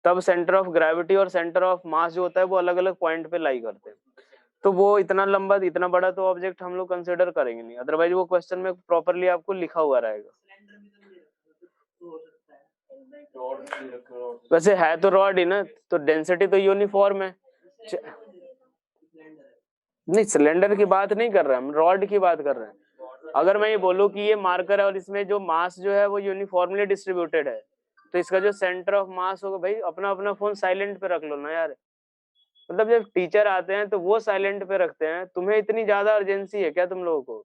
तब सेंटर ऑफ ग्रेविटी और सेंटर ऑफ मास जो होता है वो अलग अलग पॉइंट पे लाई करते हैं। तो वो इतना लंबा इतना बड़ा तो ऑब्जेक्ट हम लोग कंसिडर करेंगे नहीं, अदरवाइज वो क्वेश्चन में प्रॉपरली आपको लिखा हुआ रहेगा। वैसे है तो रॉड ही ना, तो डेंसिटी तो यूनिफॉर्म है, नहीं, सिलेंडर की बात नहीं कर रहे हैं हम, रॉड की बात कर रहे हैं। अगर मैं ये बोलूं कि ये मार्कर है और इसमें जो मास जो है वो यूनिफॉर्मली डिस्ट्रीब्यूटेड है, तो इसका जो सेंटर ऑफ मास होगा, भाई अपना अपना फोन साइलेंट पे रख लो ना यार। मतलब जब टीचर आते हैं तो वो साइलेंट पे रखते हैं, तुम्हें इतनी ज्यादा अर्जेंसी है क्या तुम लोगों को?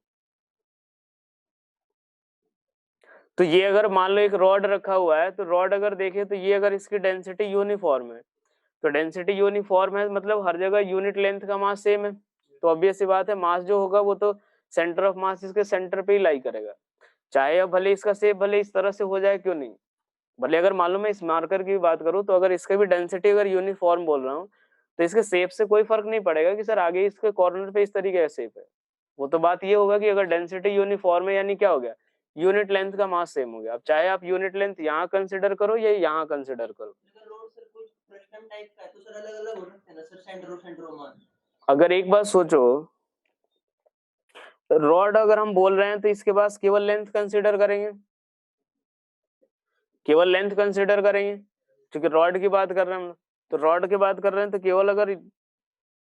तो ये अगर मान लो एक रॉड रखा हुआ है, तो रॉड अगर देखे तो ये अगर इसकी डेंसिटी यूनिफॉर्म है, तो डेंसिटी यूनिफॉर्म है मतलब हर जगह यूनिट लेंथ का मास सेम है, तो ऑब्वियस सी बात है मास जो होगा वो तो सेंटर ऑफ मास इसके सेंटर पे ही लाई करेगा। चाहे अब भले इसका शेप भले इस तरह से हो जाए, क्यों नहीं, भले अगर मान लो मैं इस मार्कर की बात करूं, तो अगर इसका भी डेंसिटी अगर यूनिफॉर्म बोल रहा हूँ, तो इसके शेप से कोई फर्क नहीं पड़ेगा कि सर आगे इसके कॉर्नर पे इस तरीके का शेप है। वो तो बात ये होगा कि अगर डेंसिटी यूनिफॉर्म है यानी क्या हो गया, यूनिट लेंथ का मास सेम हो गया। अब चाहे आप यूनिट लेंथ यहाँ कंसिडर करो या यहाँ कंसिडर करो, अगर एक बात सोचो, रॉड अगर हम बोल रहे हैं तो इसके पास केवल लेंथ कंसिडर करेंगे, केवल लेंथ कंसिडर करेंगे, क्योंकि रॉड की बात कर रहे हैं हम, तो रॉड की बात कर रहे हैं तो केवल अगर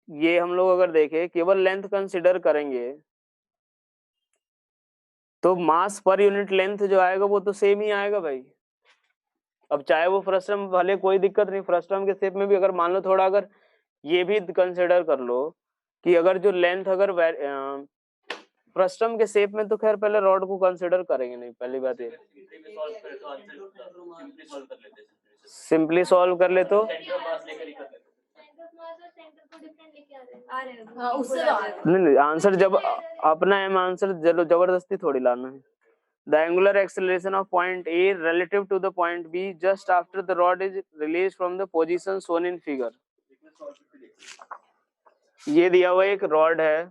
ये हम लोग अगर देखें केवल लेंथ कंसिडर करेंगे, तो मास पर यूनिट लेंथ जो आएगा वो तो सेम ही आएगा भाई। अब चाहे वो फ्रस्टम, भले कोई दिक्कत नहीं, फ्रस्टम के शेप में भी अगर मान लो थोड़ा अगर ये भी कंसिडर कर लो कि अगर जो लेंथ अगर फ्रस्टम के शेप में, तो खैर पहले रॉड को कंसिडर करेंगे नहीं, पहली बात ये। सिंपली सॉल्व कर ले तो नहीं, आंसर जब अपना है आंसर जबरदस्ती थोड़ी लाना है। The angular acceleration of point A relative to the point B just after the rod is released from the position shown in figure। ये दिया हुआ एक रॉड है,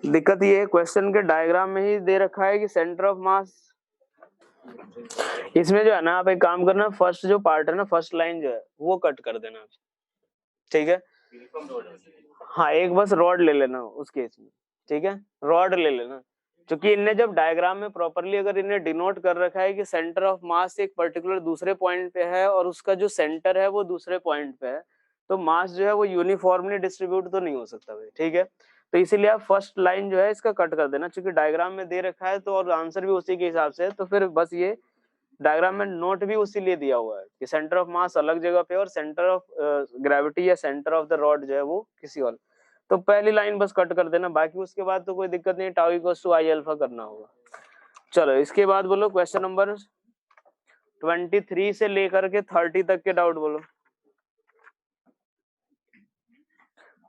दिक्कत ये है क्वेश्चन के डायग्राम में ही दे रखा है कि सेंटर ऑफ मास, इसमें जो है ना आप एक काम करना, फर्स्ट जो पार्ट है ना, फर्स्ट लाइन जो है वो कट कर देना, ठीक है। हाँ, एक बस रॉड ले लेना उस केस में, ठीक है, रॉड ले लेना, क्योंकि इनने जब डायग्राम में प्रॉपरली अगर इन्हें डिनोट कर रखा है कि सेंटर ऑफ मास एक पर्टिकुलर दूसरे पॉइंट पे है और उसका जो सेंटर है वो दूसरे पॉइंट पे है, तो मास जो है वो यूनिफॉर्मली डिस्ट्रीब्यूट तो नहीं हो सकता भाई, ठीक है। तो इसीलिए आप फर्स्ट लाइन जो है इसका कट कर देना, क्योंकि डायग्राम में दे रखा है तो, और आंसर भी उसी के हिसाब से है, तो फिर बस ये डायग्राम में नोट भी उसी लिए दिया हुआ है कि सेंटर ऑफ मास अलग जगह पे और सेंटर ऑफ ग्रेविटी या सेंटर ऑफ द रॉड जो है वो किसी और। तो पहली लाइन बस कट कर देना, बाकी उसके बाद तो कोई दिक्कत नहीं, tau equals to I alpha करना होगा। चलो इसके बाद बोलो क्वेश्चन नंबर 23 से लेकर के 30 तक के डाउट बोलो।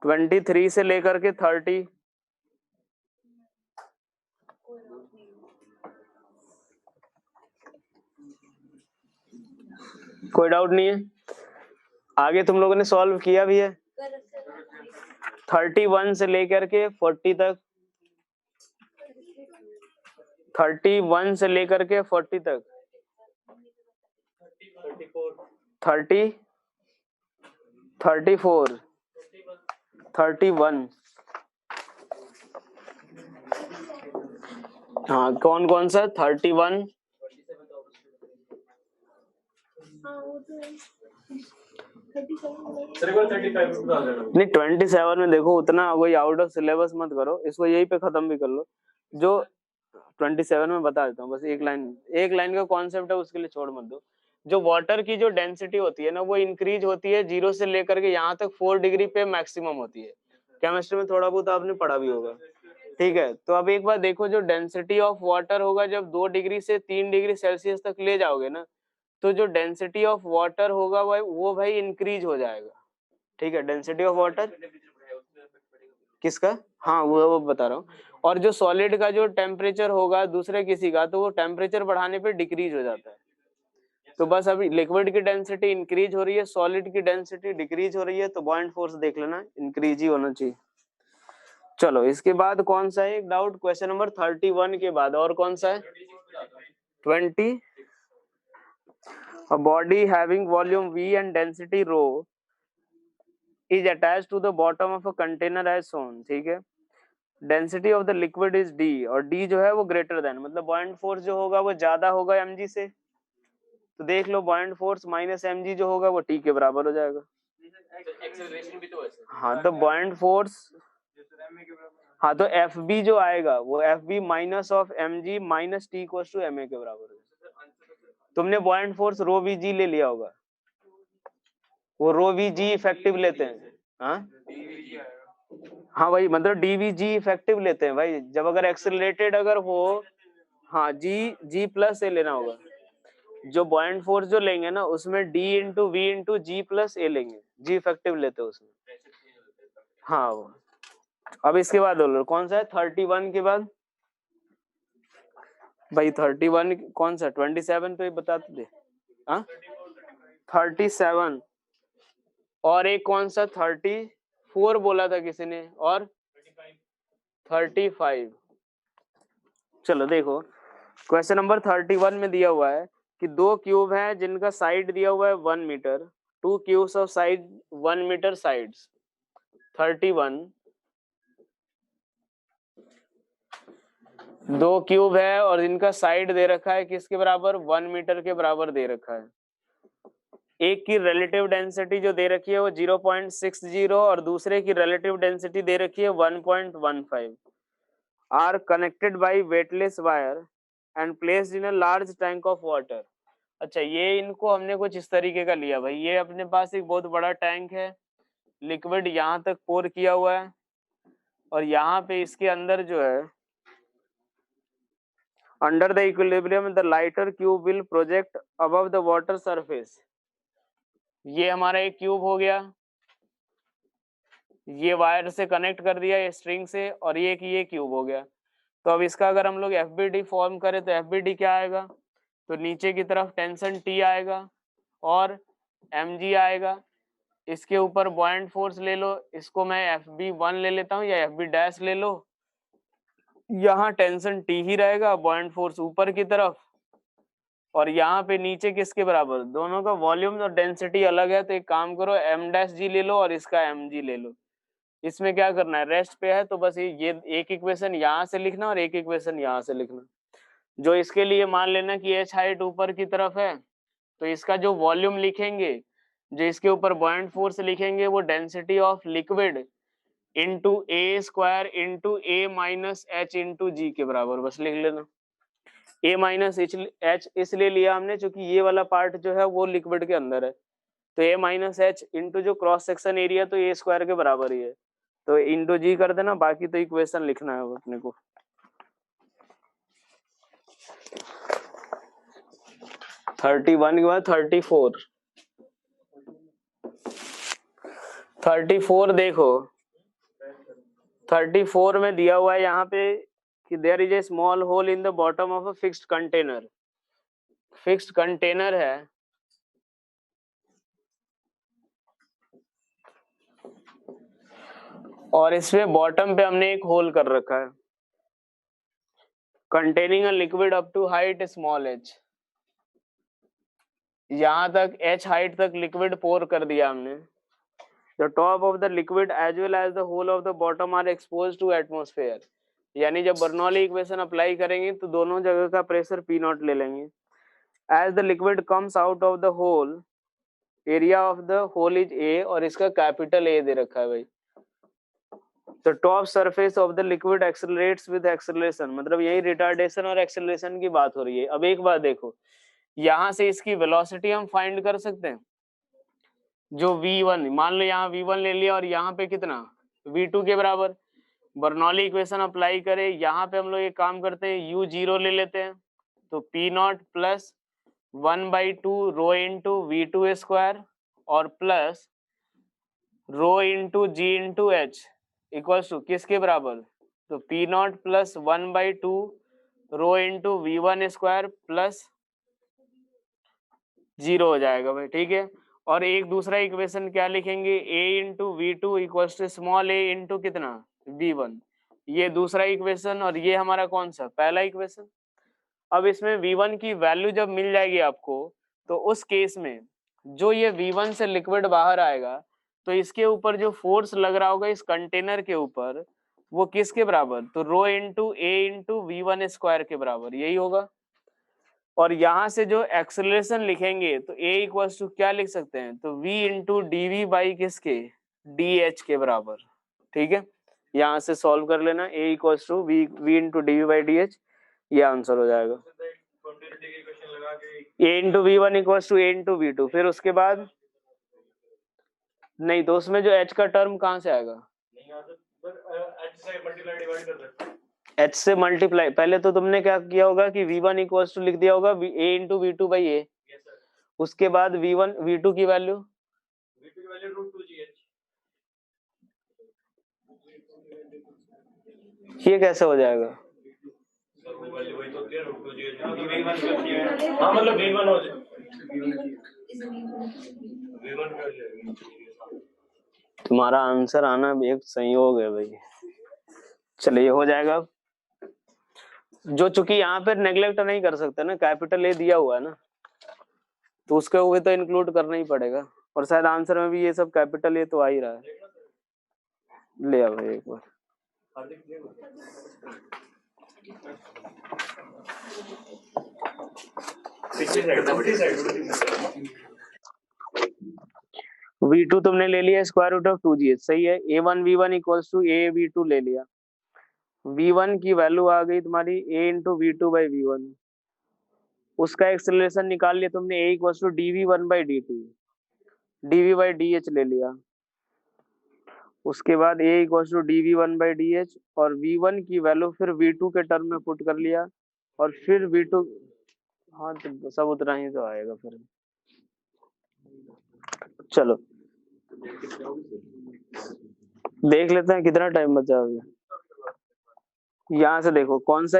23 से लेकर के 30। कोई डाउट नहीं है? आगे तुम लोगों ने सॉल्व किया भी है? 31 से लेकर के 40 तक, 31 से लेकर के 40 तक, 30, 34, 31। हाँ, कौन कौन सा? 31, नहीं 27 में देखो, उतना वही आउट ऑफ सिलेबस मत करो, इसको यही पे खत्म भी कर लो। जो 27 में बता देता हूँ, बस एक लाइन का कॉन्सेप्ट है, उसके लिए छोड़ मत दो। जो वाटर की जो डेंसिटी होती है ना, वो इंक्रीज होती है 0 से लेकर के यहाँ तक 4 डिग्री पे मैक्सिमम होती है। केमिस्ट्री में थोड़ा बहुत आपने पढ़ा भी होगा, ठीक है। तो अब एक बार देखो, जो डेंसिटी ऑफ वाटर होगा जब 2 डिग्री से 3 डिग्री सेल्सियस तक ले जाओगे ना, तो जो डेंसिटी ऑफ वाटर होगा वो भाई इंक्रीज हो जाएगा, ठीक है। डेंसिटी ऑफ वाटर किसका? हाँ, वो बता रहा हूँ। और जो सॉलिड का जो टेम्परेचर होगा दूसरे किसी का, तो वो टेम्परेचर बढ़ाने पे डिक्रीज हो जाता है। तो बस अभी लिक्विड की डेंसिटी इंक्रीज हो रही है, सॉलिड की डेंसिटी डिक्रीज हो रही है, तो बॉइंट फोर्स देख लेना इंक्रीज ही होना चाहिए। चलो इसके बाद कौन सा है एक डाउट, क्वेश्चन नंबर 31 के बाद और कौन सा है? 20। A body having volume V and density rho is attached to the bottom of a container as shown, ठीक है। Density of the liquid is D, और D जो है वो ग्रेटर देन, मतलब बॉइंट फोर्स जो होगा वो ज्यादा होगा mg से, तो देख लो बॉइंट फोर्स माइनस mg जो होगा वो t के बराबर हो जाएगा। एक्सेलरेशन भी तो ऐसे हाँ तो बॉइंट फोर्स, हाँ तो एफ बी जो आएगा वो F B minus of M G minus T equals to M A के बराबर है। तुमने बॉइंट फोर्स रो वी जी ले लिया होगा, वो रो वी जी इफेक्टिव लेते हैं। हाँ हाँ भाई, मतलब डी वी जी इफेक्टिव लेते हैं भाई, जब अगर एक्सेलरेटेड अगर हो, हाँ जी प्लस ए लेना होगा। जो बॉइंट फोर्स जो लेंगे ना उसमें D into V into G plus A लेंगे, जी इफेक्टिव लेते हैं उसमें। हाँ वो अब इसके बाद बोलो कौन सा है 31 के बाद भाई, 31 कौन सा 27 तो ये बता तो दे। हाँ 37 और एक कौन सा 34 बोला था किसी ने, और 35। चलो देखो क्वेश्चन नंबर 31 में दिया हुआ है कि दो क्यूब हैं जिनका साइड दिया हुआ है 1 metre, two cubes of side 1 metre sides. 31 दो क्यूब है और इनका साइड दे रखा है किसके बराबर, 1 मीटर के बराबर दे रखा है। एक की रिलेटिव डेंसिटी जो दे रखी है वो 0.60 और दूसरे की रिलेटिव डेंसिटी दे रखी है 1.15, are connected by weightless wire and placed in a large tank of water. अच्छा ये इनको हमने कुछ इस तरीके का लिया भाई, ये अपने पास एक बहुत बड़ा टैंक है, लिक्विड यहाँ तक पोर किया हुआ है और यहाँ पे इसके अंदर जो है under the equilibrium the lighter cube will project above the water surface. ये हमारा एक क्यूब हो गया, ये वायर से कनेक्ट कर दिया ये स्ट्रिंग से, और ये क्यूब हो गया। तो अब इसका अगर हम लोग एफ फॉर्म करें तो एफ क्या आएगा, तो नीचे की तरफ टेंशन टी आएगा और एम जी आएगा। इसके ऊपर बॉइंट फोर्स ले लो, इसको मैं FB1 ले लेता हूँ या FB डैश ले लो, यहाँ टेंशन टी ही रहेगा, बॉइंट फोर्स ऊपर की तरफ, और यहाँ पे नीचे किसके बराबर, दोनों का वॉल्यूम और डेंसिटी अलग है, तो एक काम करो एम डैश जी ले लो और इसका एम जी ले लो। इसमें क्या करना है, रेस्ट पे है तो बस ये एक इक्वेशन यहाँ से लिखना और एक इक्वेशन यहाँ से लिखना। जो इसके लिए मान लेना कि एच हाइट ऊपर की तरफ है, तो इसका जो वॉल्यूम लिखेंगे, जो इसके ऊपर बॉइंट फोर्स लिखेंगे, वो density of liquid into A square into A minus H into G के बराबर, बस लिख लेना। ए माइनस एच इसलिए लिया हमने क्योंकि ये वाला पार्ट जो है वो लिक्विड के अंदर है, तो ए माइनस एच इंटू जो क्रॉस सेक्शन एरिया तो ए स्क्वायर के बराबर ही है, तो इंटू जी कर देना, बाकी तो इक्वेशन लिखना है अपने को। थर्टी वन के बाद 34 देखो 34 में दिया हुआ है यहाँ पे कि there is a small hole in the bottom of a fixed container. Fixed container है, और इसमें बॉटम पे हमने एक होल कर रखा है, containing a liquid up to height small H. यहाँ तक एच हाइट तक लिक्विड पोर कर दिया हमने। The top of the liquid as well as the hole of the bottom are expose to atmosphere. यानी जब बर्नौली इक्वेशन अप्लाई करेंगे तो दोनों जगह का प्रेशर पी नॉट ले लेंगे। As the liquid comes out of the hole, area of the hole is A, और इसका कैपिटल ए दे रखा है भाई। तो top surface of the liquid accelerates with acceleration, मतलब यही रिटार्डेशन और एक्सेलरेशन की बात हो रही है। अब एक बात देखो, यहाँ से इसकी वेलोसिटी हम फाइंड कर सकते हैं, जो V1 मान लो यहाँ V1 ले लिया और यहाँ पे कितना V2 के बराबर, बर्नौली इक्वेशन अप्लाई करें, यहाँ पे हम लोग एक काम करते हैं U0 ले लेते हैं, तो P0 plus 1/2 rho into V2 square और plus rho into G into H equals to किसके बराबर, तो P0 plus 1/2 rho into V1 square plus 0 हो जाएगा भाई, ठीक है। और एक दूसरा इक्वेशन क्या लिखेंगे, a into V two equals to small a into कितना V1, ये दूसरा इक्वेशन, और ये हमारा कौन सा पहला इक्वेशन। अब इसमें V1 की वैल्यू जब मिल जाएगी आपको, तो उस केस में जो ये V1 से लिक्विड बाहर आएगा, तो इसके ऊपर जो फोर्स लग रहा होगा इस कंटेनर के ऊपर, वो किसके बराबर, तो रो इंटू ए इंटू V1 स्क्वायर के बराबर यही होगा। और यहाँ से जो एक्सेलरेशन लिखेंगे तो a इक्वल्स टू क्या लिख सकते हैं, तो v into D V by किसके, डी एच के बराबर। ठीक है, यहाँ से सॉल्व कर लेना, a equals to v into D V by D H, ये आंसर हो जाएगा। a into V one equals to a into V two, फिर उसके बाद नहीं तो उसमें जो h का टर्म कहाँ से आएगा, h से मल्टीप्लाई। पहले तो तुमने क्या किया होगा कि v1 इक्वल्स टू लिख दिया होगा a into V two by A, उसके बाद v1 v2 की वैल्यू ये कैसे हो जाएगा, हाँ मतलब v1 हो जाए, तुम्हारा आंसर आना भी एक संयोग है भाई। चलिए हो जाएगा। जो चूंकि यहाँ पर नेग्लेक्ट नहीं कर सकते ना, कैपिटल ए दिया हुआ है ना, तो उसके हुए तो इंक्लूड करना ही पड़ेगा, और शायद आंसर में भी ये सब कैपिटल ए तो आ ही रहा है। ले आओ भाई एक बार। v2 तुमने ले लिया स्क्वायर रूट ऑफ 2g, सही है। a1 v1 equals to a v2 ले लिया, v1 की वैल्यू आ गई तुम्हारी a into V two by V one, उसका एक्सेलरेशन निकाल लिया तुमने a equals to D V one by D two, D V by D H ले लिया, उसके बाद a equals to D V one by D H, और v1 की वैल्यू फिर v2 के टर्म में पुट कर लिया, और फिर v2, हाँ तो सब उतना ही तो आएगा फिर। चलो देख लेते हैं कितना टाइम बचा अभी। यहाँ से देखो कौन सा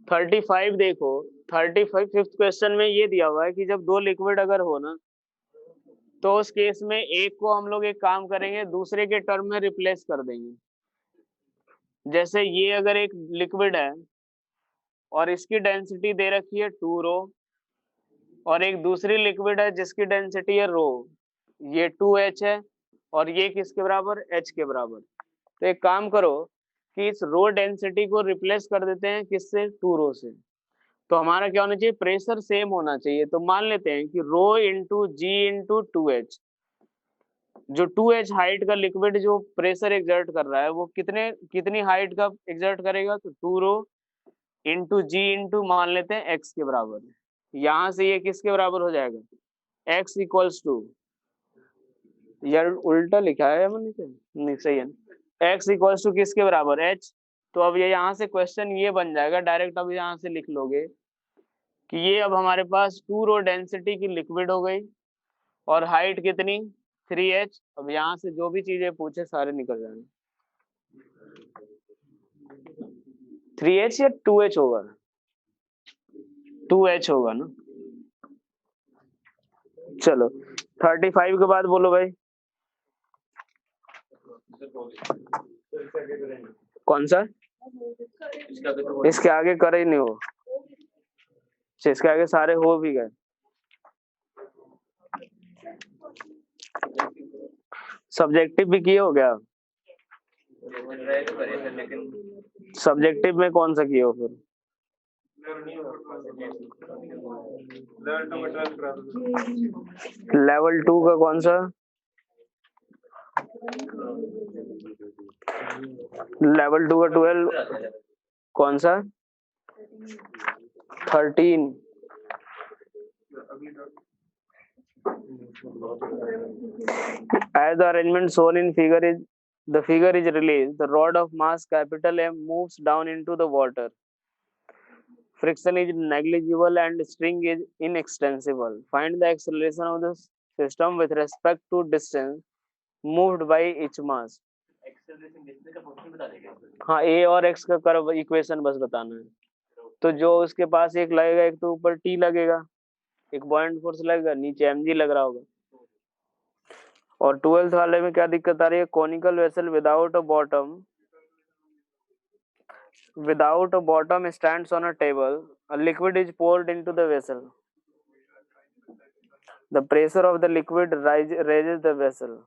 35 देखो, 35 फिफ्थ क्वेश्चन में ये दिया हुआ है कि जब दो लिक्विड अगर हो ना, तो उस केस में एक को हम लोग एक काम करेंगे, दूसरे के टर्म में रिप्लेस कर देंगे। जैसे ये अगर एक लिक्विड है और इसकी डेंसिटी दे रखी है 2 रो, और एक दूसरी लिक्विड है जिसकी डेंसिटी है रो, ये 2h है, और ये किसके बराबर, h के बराबर। तो एक काम करो कि इस रो डेंसिटी को रिप्लेस कर देते हैं किससे, 2 रो से। तो हमारा क्या होना चाहिए, प्रेशर सेम होना चाहिए। तो मान लेते हैं कि रो इंटू जी इंटू 2h, जो 2h हाइट का लिक्विड जो प्रेशर एक्सर्ट कर रहा है वो कितनी हाइट का एक्सर्ट करेगा, तो 2 रो इंटू जी इंटू मान लेते हैं x के बराबर। यहाँ से ये किसके बराबर हो जाएगा, x इक्वल्स टू, यार उल्टा लिखा है मैंने क्या, नहीं सही है, x इक्वल्स टू किसके बराबर, h। तो अब ये यहाँ से क्वेश्चन ये बन जाएगा डायरेक्ट, अब यहाँ से लिख लोगे कि ये अब हमारे पास 2 रो डेंसिटी की लिक्विड हो गई, और हाइट कितनी, 3h। अब यहाँ से जो भी चीजें पूछे सारे निकल जाएंगे। 3h या 2h होगा, 2h होगा ना। चलो 35 के बाद बोलो भाई, कौन सा, इसके आगे कर ही नहीं हो, इसके आगे सारे हो भी गए। सब्जेक्टिव भी किए हो गया, सब्जेक्टिव में कौन सा किए हो फिर, लेवल 2 का कौन सा, लेवल 2 का 12, कौन सा 13। As the arrangement shown in the figure is released, the rod of mass capital M moves down into the water. Friction is negligible and string is inextensible. Find the acceleration of the system with respect to distance moved by each mass. हाँ, a और x का curve equation बस बताना है। तो जो उसके पास एक लगेगा, एक तो ऊपर t लगेगा, एक बॉइंट फोर्स लगेगा, नीचे mg लग रहा होगा। और 12th वाले में क्या दिक्कत आ रही है, conical vessel without a bottom stands on a table, a liquid is poured into the vessel, the pressure of the liquid raises the vessel,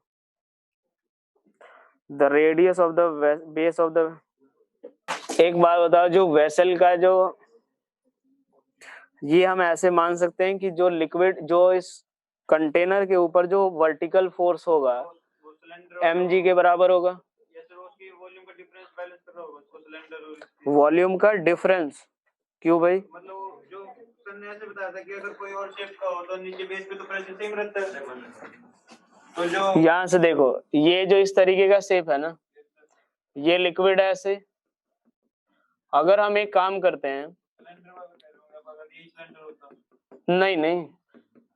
the radius of the base of the, एक बात बताओ, जो vessel का जो ये हम ऐसे मान सकते हैं कि जो लिक्विड, जो इस कंटेनर के ऊपर जो वर्टिकल फोर्स होगा mg के बराबर होगा। वॉल्यूम का डिफरेंस क्यों भाई? मतलब जो सर ने ऐसे बताया था कि अगर कोई और शेप का हो तो नीचे बेस पे तो प्रेशर सेम रहता है। तो जो यहाँ से देखो, ये जो इस तरीके का शेप है ना, ये लिक्विड है ऐसे। अगर हम एक काम करते हैं, नहीं नहीं,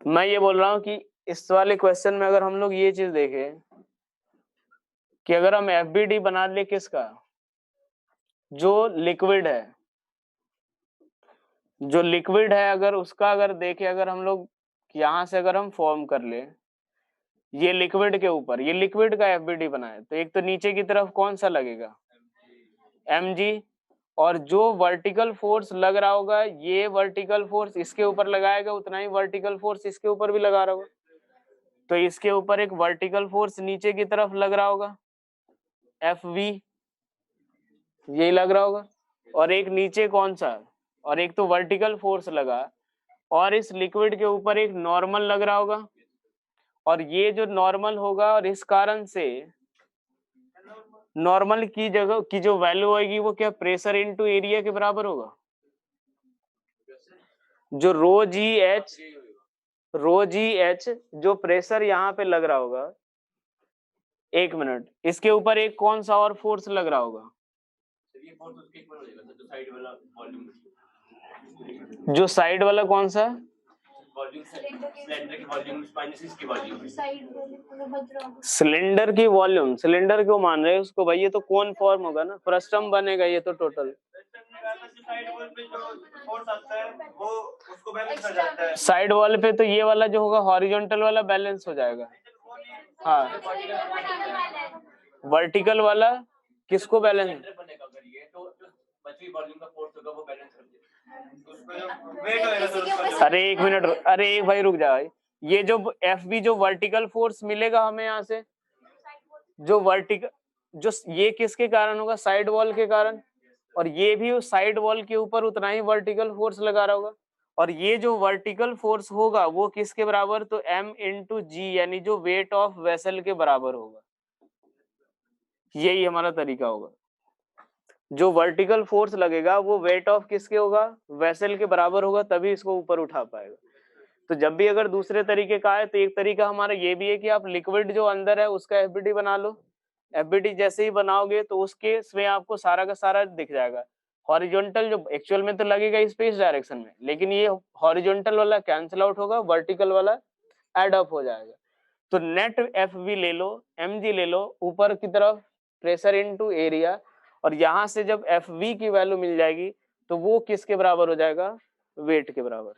मैं ये बोल रहा हूँ कि इस वाले क्वेश्चन में अगर हम लोग ये चीज देखें कि अगर हम FBD बना ले किसका, जो लिक्विड है, जो लिक्विड है अगर उसका अगर देखें, अगर हम लोग यहाँ से अगर हम फॉर्म कर ले ये लिक्विड के ऊपर, ये लिक्विड का FBD बनाए, तो एक तो नीचे की तरफ कौन सा लगेगा, mg, और जो वर्टिकल फोर्स लग रहा होगा, ये वर्टिकल फोर्स इसके ऊपर लगाएगा, उतना ही वर्टिकल फोर्स इसके ऊपर भी लगा रहा होगा। तो इसके ऊपर एक वर्टिकल फोर्स नीचे की तरफ लग रहा होगा, FV, यही लग रहा होगा। और एक नीचे कौन सा, और एक तो वर्टिकल फोर्स लगा, और इस लिक्विड के ऊपर एक नॉर्मल लग रहा होगा, और ये जो नॉर्मल होगा, और इस कारण से नॉर्मल की जगह की जो वैल्यू होगी वो क्या, प्रेशर इनटू एरिया के बराबर होगा। जो रो जी एच जो प्रेशर यहाँ पे लग रहा होगा, 1 मिनट, इसके ऊपर एक कौन सा और फोर्स लग रहा होगा, ये फोर्स उसके इक्वल हो जाएगा सर, जो साइड वाला वॉल्यूम, जो साइड वाला कौन सा, वॉल्यूम सिलेंडर की वॉल्यूम माइनस इसकी वॉल्यूम। सिलेंडर की वॉल्यूम, सिलेंडर क्यों मान रहे हैं उसको भाई, ये तो कौन फॉर्म होगा ना, फ्रस्टम बनेगा ये तो टोटल। साइड वॉल पे जो फोर्स आता है वो उसको बैलेंस कर जाता है। साइड वॉल पे तो ये वाला जो होगा हॉरिजॉन्टल वाला बैलेंस हो जाएगा। हाँ, वर्टिकल वाला किसको बैलेंस, बनेगा अगर ये तो जो बची वॉल्यूम का फोर्स होगा वो बैलेंस कर देगा। उसको जो वेट होएगा तो उसका अरे 1 मिनट, अरे एक भाई रुक जा भाई, ये जो FB जो वर्टिकल फोर्स मिलेगा हमें यहाँ से, जो वर्टिकल, जो ये किसके कारण होगा, साइड वॉल के कारण, और ये भी उस साइड वॉल के ऊपर उतना ही वर्टिकल फोर्स लगा रहा होगा, और ये जो वर्टिकल फोर्स होगा वो किसके बराबर, तो M इंटू जी, यानी जो वेट ऑफ वेसल के बराबर होगा। यही हमारा तरीका होगा, जो वर्टिकल फोर्स लगेगा वो वेट ऑफ किसके होगा, वेसल के बराबर होगा, तभी इसको ऊपर उठा पाएगा। तो जब भी अगर दूसरे तरीके का है तो एक तरीका हमारा ये भी है कि आप लिक्विड जो अंदर है उसका FBD बना लो। FBD जैसे ही बनाओगे तो उसके इसमें आपको सारा का सारा दिख जाएगा। हॉरिजॉन्टल जो एक्चुअल में तो लगेगा स्पेस डायरेक्शन में, लेकिन ये हॉरिजॉन्टल वाला कैंसिल आउट होगा, वर्टिकल वाला एड अप हो जाएगा। तो नेट FV ले लो, mg ले लो, ऊपर की तरफ प्रेशर इनटू एरिया, और यहाँ से जब FV की वैल्यू मिल जाएगी तो वो किसके बराबर हो जाएगा, वेट के बराबर।